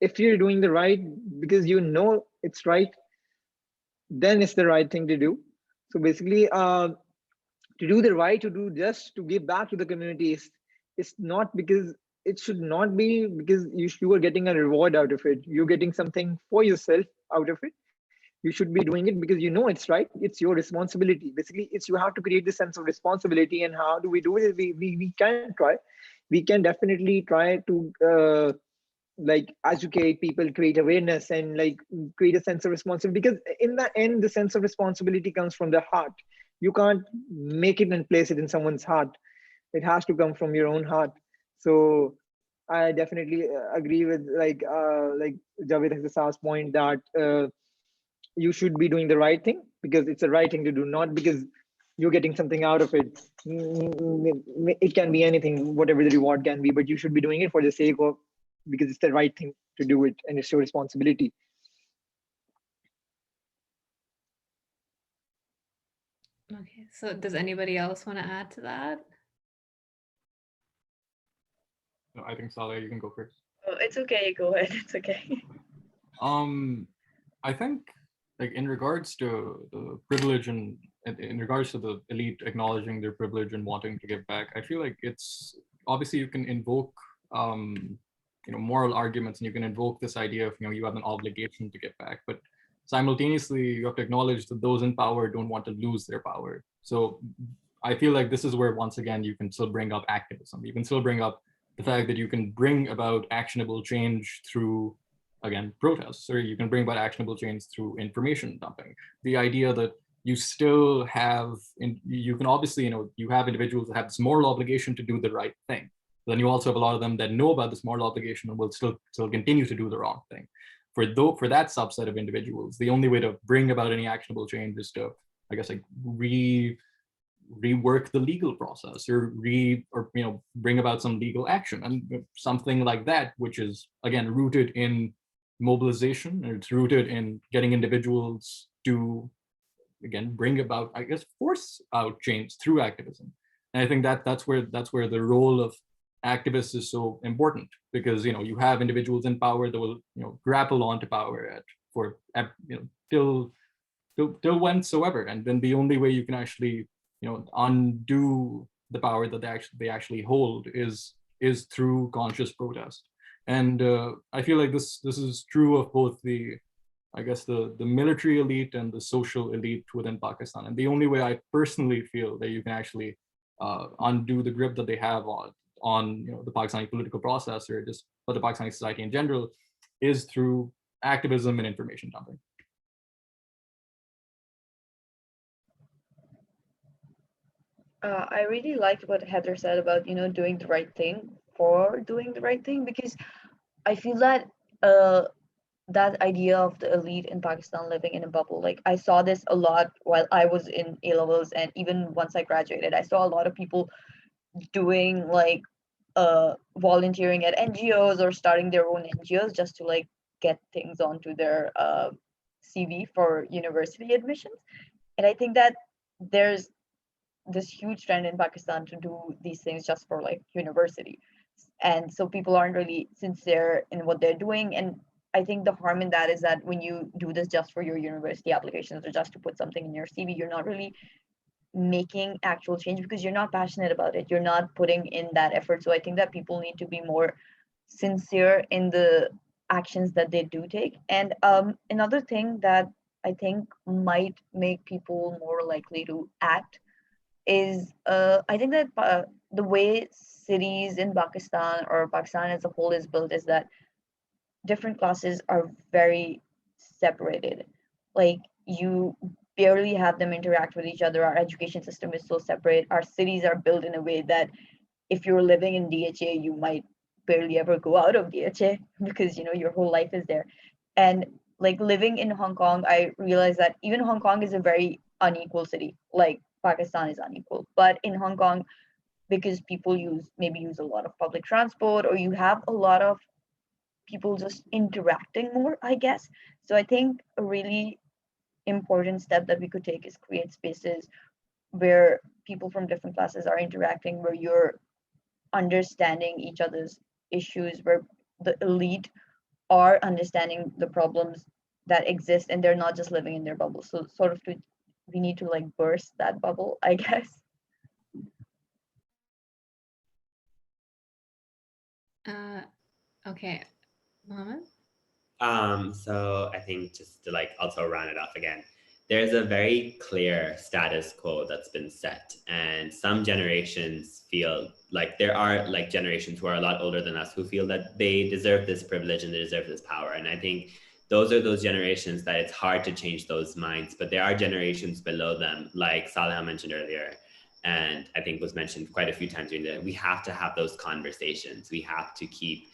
If you're doing the right because you know it's right, then it's the right thing to do. So basically, to do the right, to do just to give back to the community is it's not because it should not be because you are getting a reward out of it. You're getting something for yourself out of it. You should be doing it because you know it's right. It's your responsibility. Basically, it's you have to create this sense of responsibility. And how do we do it? We can try. We can definitely try to like educate people, create awareness, and like create a sense of responsibility, because in the end the sense of responsibility comes from the heart. You can't make it and place it in someone's heart. It has to come from your own heart. So I definitely agree with like Javed Hassan's point that you should be doing the right thing because it's the right thing to do, not because you're getting something out of it. It can be anything, whatever the reward can be, but you should be doing it for the sake of, because it's the right thing to do it and it's your responsibility. Okay, so does anybody else want to add to that? No, I think Saleh, you can go first. Oh, it's okay. Go ahead. It's okay. I think like in regards to the privilege and in regards to the elite acknowledging their privilege and wanting to give back, I feel like it's obviously you can invoke moral arguments, and you can invoke this idea of you have an obligation to give back, but simultaneously you have to acknowledge that those in power don't want to lose their power. So I feel like this is where once again you can still bring up activism. You can still bring up the fact that you can bring about actionable change through, again, protests, or you can bring about actionable change through information dumping. The idea that you still have, you can obviously, you have individuals that have this moral obligation to do the right thing. Then you also have a lot of them that know about this moral obligation and will still continue to do the wrong thing. For that subset of individuals, the only way to bring about any actionable change is to, I guess, like rework the legal process, or bring about some legal action and something like that, which is again rooted in mobilization, and it's rooted in getting individuals to again bring about, I guess, force out change through activism. And I think that's where the role of activists is so important, because you have individuals in power that will grapple onto power till whensoever, and then the only way you can actually undo the power that they actually hold is through conscious protest. And I feel like this is true of both the, I guess, the military elite and the social elite within Pakistan. And the only way I personally feel that you can actually undo the grip that they have on the Pakistani political process, or just for the Pakistani society in general, is through activism and information dumping. I really liked what Heather said about doing the right thing for doing the right thing, because I feel that that idea of the elite in Pakistan living in a bubble, like I saw this a lot while I was in A levels, and even once I graduated, I saw a lot of people doing like volunteering at NGOs or starting their own NGOs just to like get things onto their CV for university admissions. And I think that there's this huge trend in Pakistan to do these things just for like university. And so people aren't really sincere in what they're doing. And I think the harm in that is that when you do this just for your university applications or just to put something in your CV, you're not really making actual change because you're not passionate about it. You're not putting in that effort. So I think that people need to be more sincere in the actions that they do take. And another thing that I think might make people more likely to act is I think that the way cities in Pakistan or Pakistan as a whole is built is that different classes are very separated. Like you barely have them interact with each other. Our education system is so separate. Our cities are built in a way that if you're living in DHA, you might barely ever go out of DHA because your whole life is there. And like living in Hong Kong, I realized that even Hong Kong is a very unequal city. Like Pakistan is unequal, but in Hong Kong, because people maybe use a lot of public transport, or you have a lot of people just interacting more, I guess. So I think a really important step that we could take is create spaces where people from different classes are interacting, where you're understanding each other's issues, where the elite are understanding the problems that exist and they're not just living in their bubble. So sort of we need to like burst that bubble, I guess. Okay, Mohammed? So I think just to like also round it off again, there's a very clear status quo that's been set, and some generations feel like there are like generations who are a lot older than us who feel that they deserve this privilege and they deserve this power. And I think those are those generations that it's hard to change those minds, but there are generations below them, like Saleh mentioned earlier, and I think was mentioned quite a few times during we have to have those conversations. We have to keep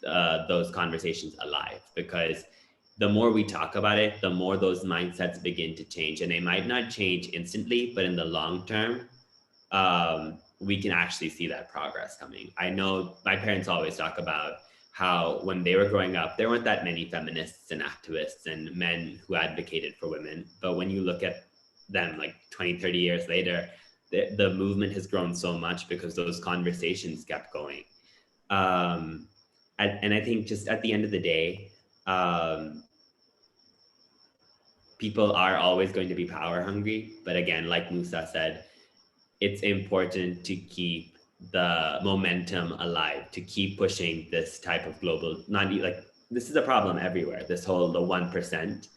those conversations alive, because the more we talk about it, the more those mindsets begin to change. And they might not change instantly, but in the long term, we can actually see that progress coming. I know my parents always talk about how when they were growing up, there weren't that many feminists and activists and men who advocated for women. But when you look at them like 20, 30 years later, the movement has grown so much because those conversations kept going. And I think just at the end of the day, people are always going to be power hungry. But again, like Musa said, it's important to keep the momentum alive, to keep pushing this type of global, not like this is a problem everywhere, this whole the 1%,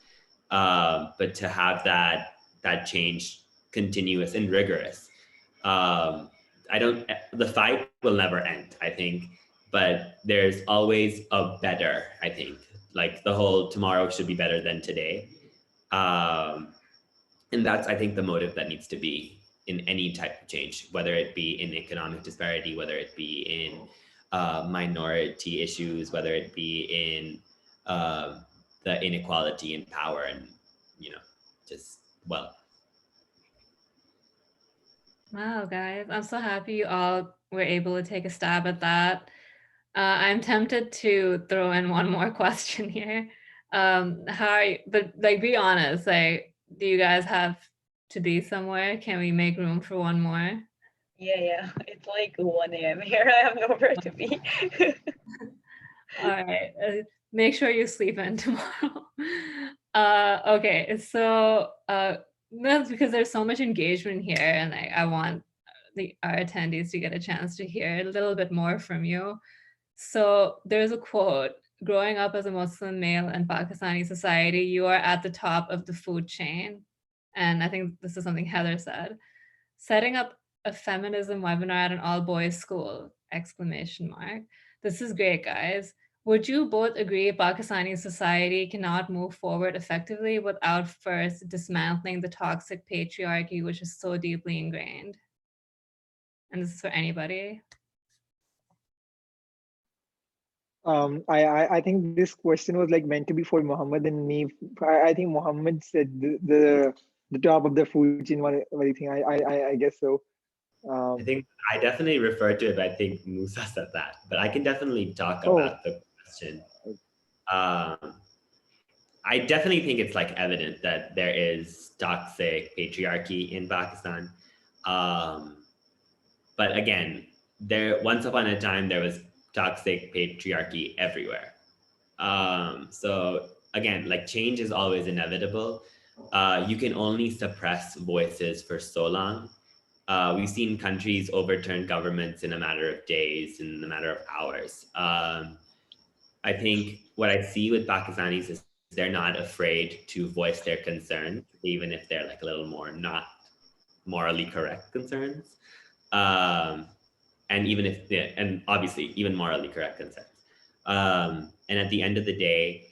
but to have that change continuous and rigorous. The fight will never end, I think, but there's always a better, I think, like the whole tomorrow should be better than today. And that's, I think, the motive that needs to be in any type of change, whether it be in economic disparity, whether it be in minority issues, whether it be in the inequality in power and, just, well. Wow, guys, I'm so happy you all were able to take a stab at that. I'm tempted to throw in one more question here. But like, be honest, like, do you guys have to be somewhere? Can we make room for one more? Yeah. It's like 1 a.m. here. I have nowhere to be. All right. Make sure you sleep in tomorrow. Okay, so that's because there's so much engagement here, and I want our attendees to get a chance to hear a little bit more from you. So there's a quote: growing up as a Muslim male in Pakistani society, you are at the top of the food chain. And I think this is something Heather said. Setting up a feminism webinar at an all-boys school, exclamation mark. This is great, guys. Would you both agree Pakistani society cannot move forward effectively without first dismantling the toxic patriarchy, which is so deeply ingrained? And this is for anybody. I think this question was like meant to be for Mohammed and me. I think Mohammed said the top of the food chain. What do you think? I guess so. I think I definitely referred to it, but I think Musa said that. But I can definitely talk about the question. I definitely think it's like evident that there is toxic patriarchy in Pakistan. But again, once upon a time, there was toxic patriarchy everywhere. So again, like change is always inevitable. You can only suppress voices for so long. We've seen countries overturn governments in a matter of days, in a matter of hours. I think what I see with Pakistanis is they're not afraid to voice their concerns, even if they're like a little more not morally correct concerns. And even if, and obviously even morally correct concerns. And at the end of the day,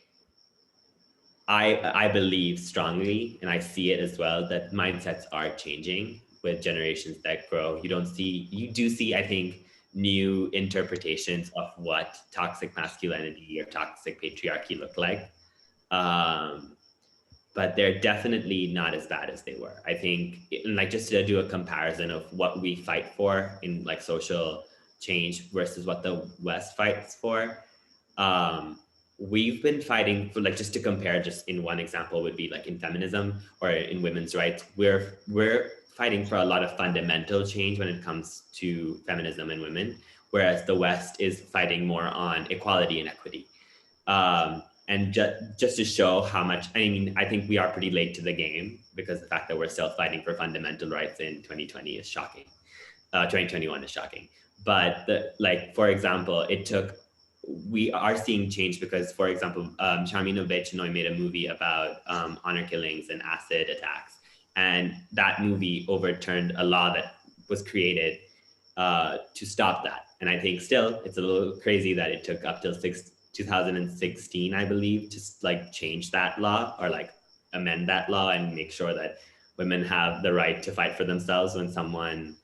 I believe strongly, and I see it as well, that mindsets are changing with generations that grow. You do see, I think, new interpretations of what toxic masculinity or toxic patriarchy look like. But they're definitely not as bad as they were. I think, like, just to do a comparison of what we fight for in like social change versus what the West fights for, we've been fighting for, like, just to compare, just in one example would be like in feminism or in women's rights, we're fighting for a lot of fundamental change when it comes to feminism and women, whereas the West is fighting more on equality and equity. And just to show how much, I mean, I think we are pretty late to the game, because the fact that we're still fighting for fundamental rights in 2020 is shocking. 2021 is shocking. But for example, we are seeing change because, for example, Sharmina Vechinoy made a movie about honor killings and acid attacks. And that movie overturned a law that was created to stop that. And I think still it's a little crazy that it took up till 2016, I believe, to like change that law or like amend that law and make sure that women have the right to fight for themselves when someone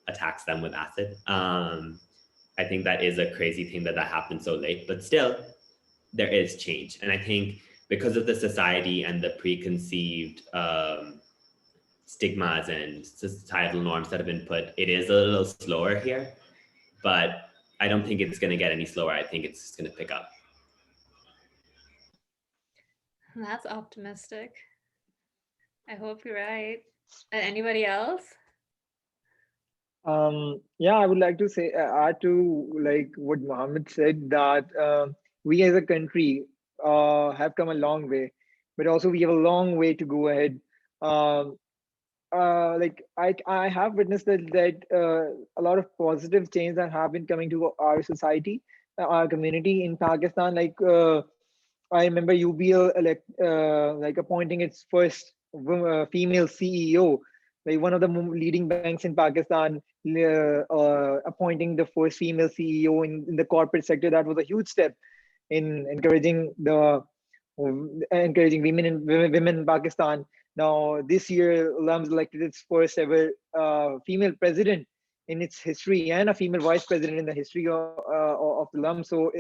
attacks them with acid. I think that is a crazy thing that happened so late, but still there is change. And I think because of the society and the preconceived stigmas and societal norms that have been put, it is a little slower here, but I don't think it's going to get any slower. I think it's going to pick up. That's optimistic. I hope you're right. And anybody else? Yeah, I would like to say, add to like what Mohammed said, that we as a country have come a long way, but also we have a long way to go ahead. Like I have witnessed that a lot of positive change that have been coming to our society, our community in Pakistan. Like I remember UBL like appointing its first female CEO, like one of the leading banks in Pakistan, appointing the first female CEO in the corporate sector. That was a huge step in encouraging women in Pakistan. Now this year, LUMS elected its first ever female president in its history, and a female vice president in the history of the LUMS. So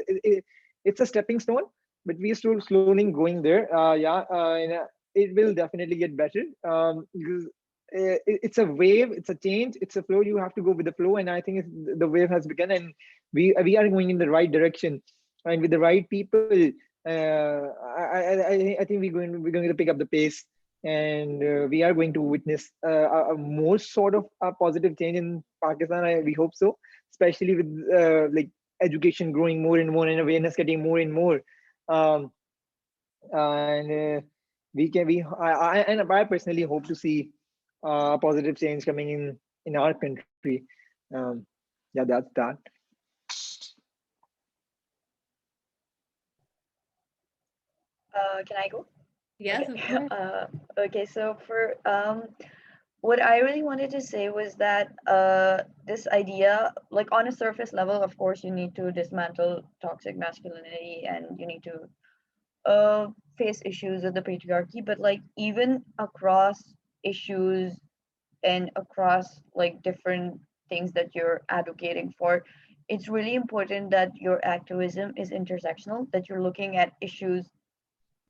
it's a stepping stone, but we are still slowly going there. And it will definitely get better. Because it's a wave, it's a change, it's a flow. You have to go with the flow, and I think the wave has begun, and we are going in the right direction, and with the right people. I think we're going to pick up the pace, and we are going to witness a more sort of a positive change in Pakistan. We hope so, especially with like education growing more and more and awareness getting more and more. And I personally hope to see positive change coming in our country. Yeah, that's that. Can I go? Yes, Okay. of course. Okay, so for what I really wanted to say was that this idea, like on a surface level, of course, you need to dismantle toxic masculinity and you need to face issues of the patriarchy, but like even across issues and across like different things that you're advocating for, it's really important that your activism is intersectional, that you're looking at issues,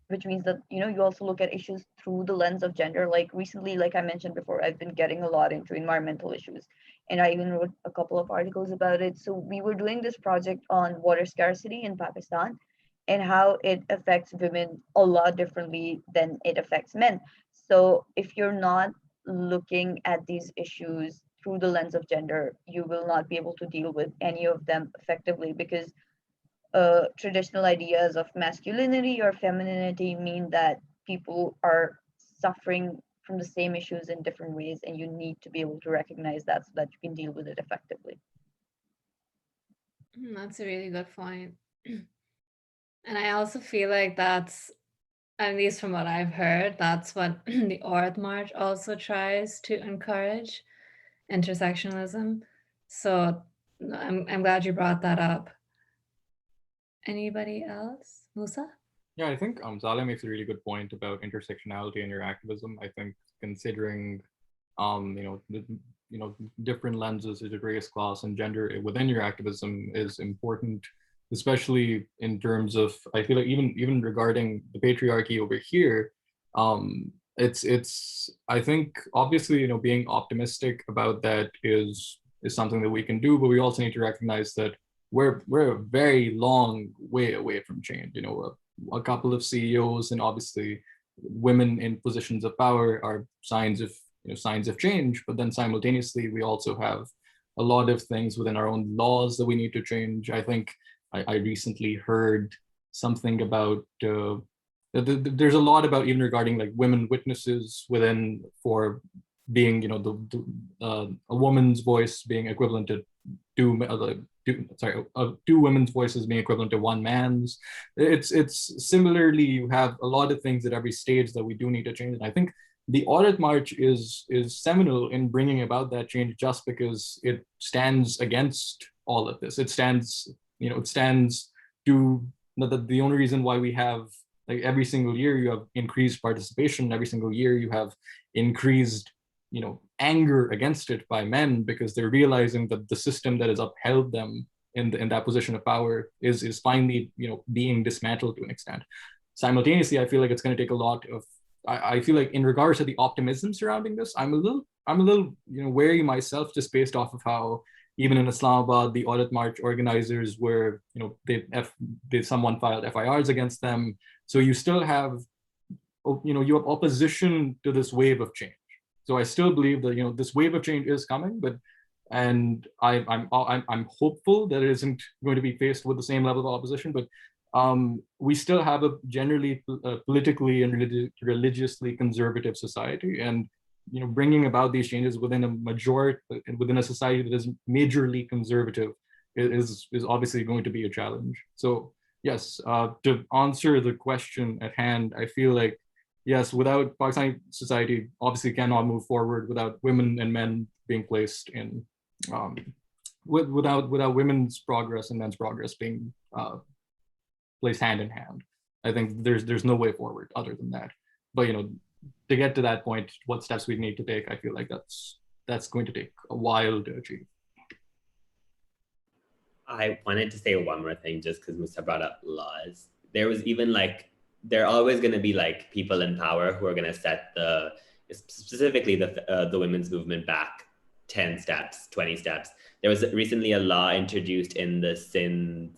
which means that you also look at issues through the lens of gender. Like recently, like I mentioned before, I've been getting a lot into environmental issues, and I even wrote a couple of articles about it. So we were doing this project on water scarcity in Pakistan and how it affects women a lot differently than it affects men. So if you're not looking at these issues through the lens of gender, you will not be able to deal with any of them effectively, because traditional ideas of masculinity or femininity mean that people are suffering from the same issues in different ways, and you need to be able to recognize that so that you can deal with it effectively. That's a really good point. And I also feel like that's, at least from what I've heard, that's what the Earth March also tries to encourage, intersectionalism. So I'm glad you brought that up. Anybody else? Musa? Yeah, I think Saleh makes a really good point about intersectionality in your activism. I think considering different lenses such as race, class, and gender within your activism is important, especially in terms of, I feel like even regarding the patriarchy over here, it's I think obviously being optimistic about that is something that we can do, but we also need to recognize that we're a very long way away from change. A couple of CEOs and obviously women in positions of power are signs of change, but then simultaneously we also have a lot of things within our own laws that we need to change. I think I recently heard something about there's a lot about even regarding like women witnesses within for being a woman's voice being equivalent to two women's voices being equivalent to one man's. It's similarly, you have a lot of things at every stage that we do need to change, and I think the audit march is seminal in bringing about that change, just because it stands against all of this. It stands to the only reason why we have, like, every single year you have increased participation, every single year you have increased anger against it by men, because they're realizing that the system that has upheld them in that position of power is finally being dismantled to an extent. Simultaneously, I feel like it's going to take a lot of, I feel like in regards to the optimism surrounding this, I'm a little wary myself, just based off of how even in Islamabad the audit march organizers were, someone filed FIRs against them, so you still have you have opposition to this wave of change. So I still believe that this wave of change is coming, and I'm hopeful that it isn't going to be faced with the same level of opposition. But we still have a generally politically and religiously conservative society, and bringing about these changes within a society that is majorly conservative is obviously going to be a challenge. So yes, to answer the question at hand, I feel like, yes, without Pakistani society obviously cannot move forward without women and men being placed in, without women's progress and men's progress being placed hand in hand. I think there's no way forward other than that. But to get to that point, what steps we need to take, I feel like that's going to take a while to achieve. I wanted to say one more thing, just because Musa brought up laws. There was even there are always going to be people in power who are going to set specifically the women's movement back 10 steps, 20 steps. There was recently a law introduced in the Sindh,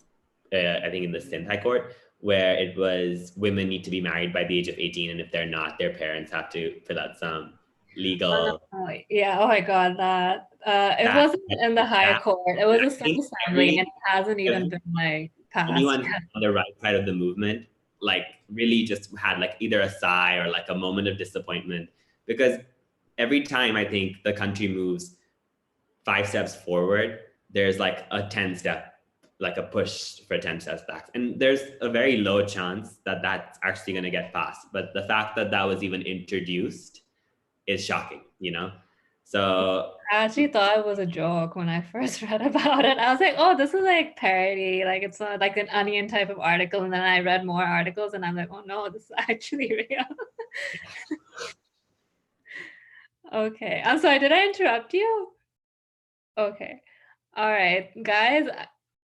I think in the Sindh High Court, where it was women need to be married by the age of 18, and if they're not, their parents have to fill out some legal. Yeah, oh my God, that it wasn't in the High Court. It was a Sindh Assembly, and it hasn't even been passed. Anyone on the right side of the movement really just had either a sigh or a moment of disappointment, because every time I think the country moves 5 steps forward, there's a 10 step, a push for 10 steps back, and there's a very low chance that that's actually going to get passed. But the fact that that was even introduced is shocking, So I actually thought it was a joke when I first read about it. I was like, oh, this is parody, it's not an Onion type of article. And then I read more articles and I'm like, oh no, this is actually real. Okay, I'm sorry, did I interrupt you? Okay, all right, guys,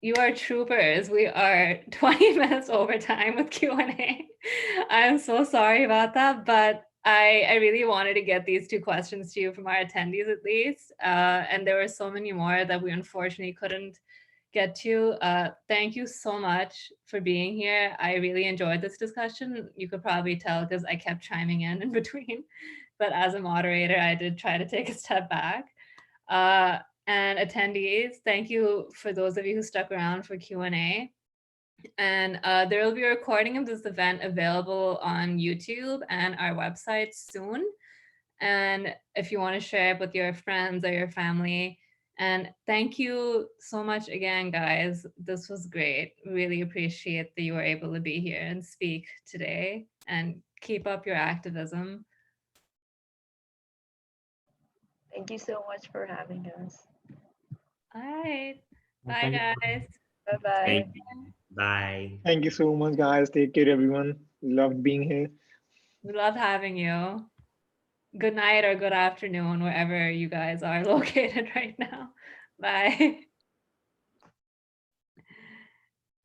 you are troopers. We are 20 minutes over time with Q&A. I'm so sorry about that, but I really wanted to get these 2 questions to you from our attendees at least. And there were so many more that we unfortunately couldn't get to. Thank you so much for being here. I really enjoyed this discussion. You could probably tell because I kept chiming in between. But as a moderator, I did try to take a step back. And attendees, thank you for those of you who stuck around for Q&A. And there will be a recording of this event available on YouTube and our website soon. And if you want to share it with your friends or your family. And thank you so much again, guys. This was great. Really appreciate that you were able to be here and speak today, and keep up your activism. Thank you so much for having us. All right. Bye, guys. Bye-bye. thank you. Bye. Thank you so much, guys. Take care, everyone. Loved being here. We love having you. Good night or good afternoon, wherever you guys are located right now. Bye.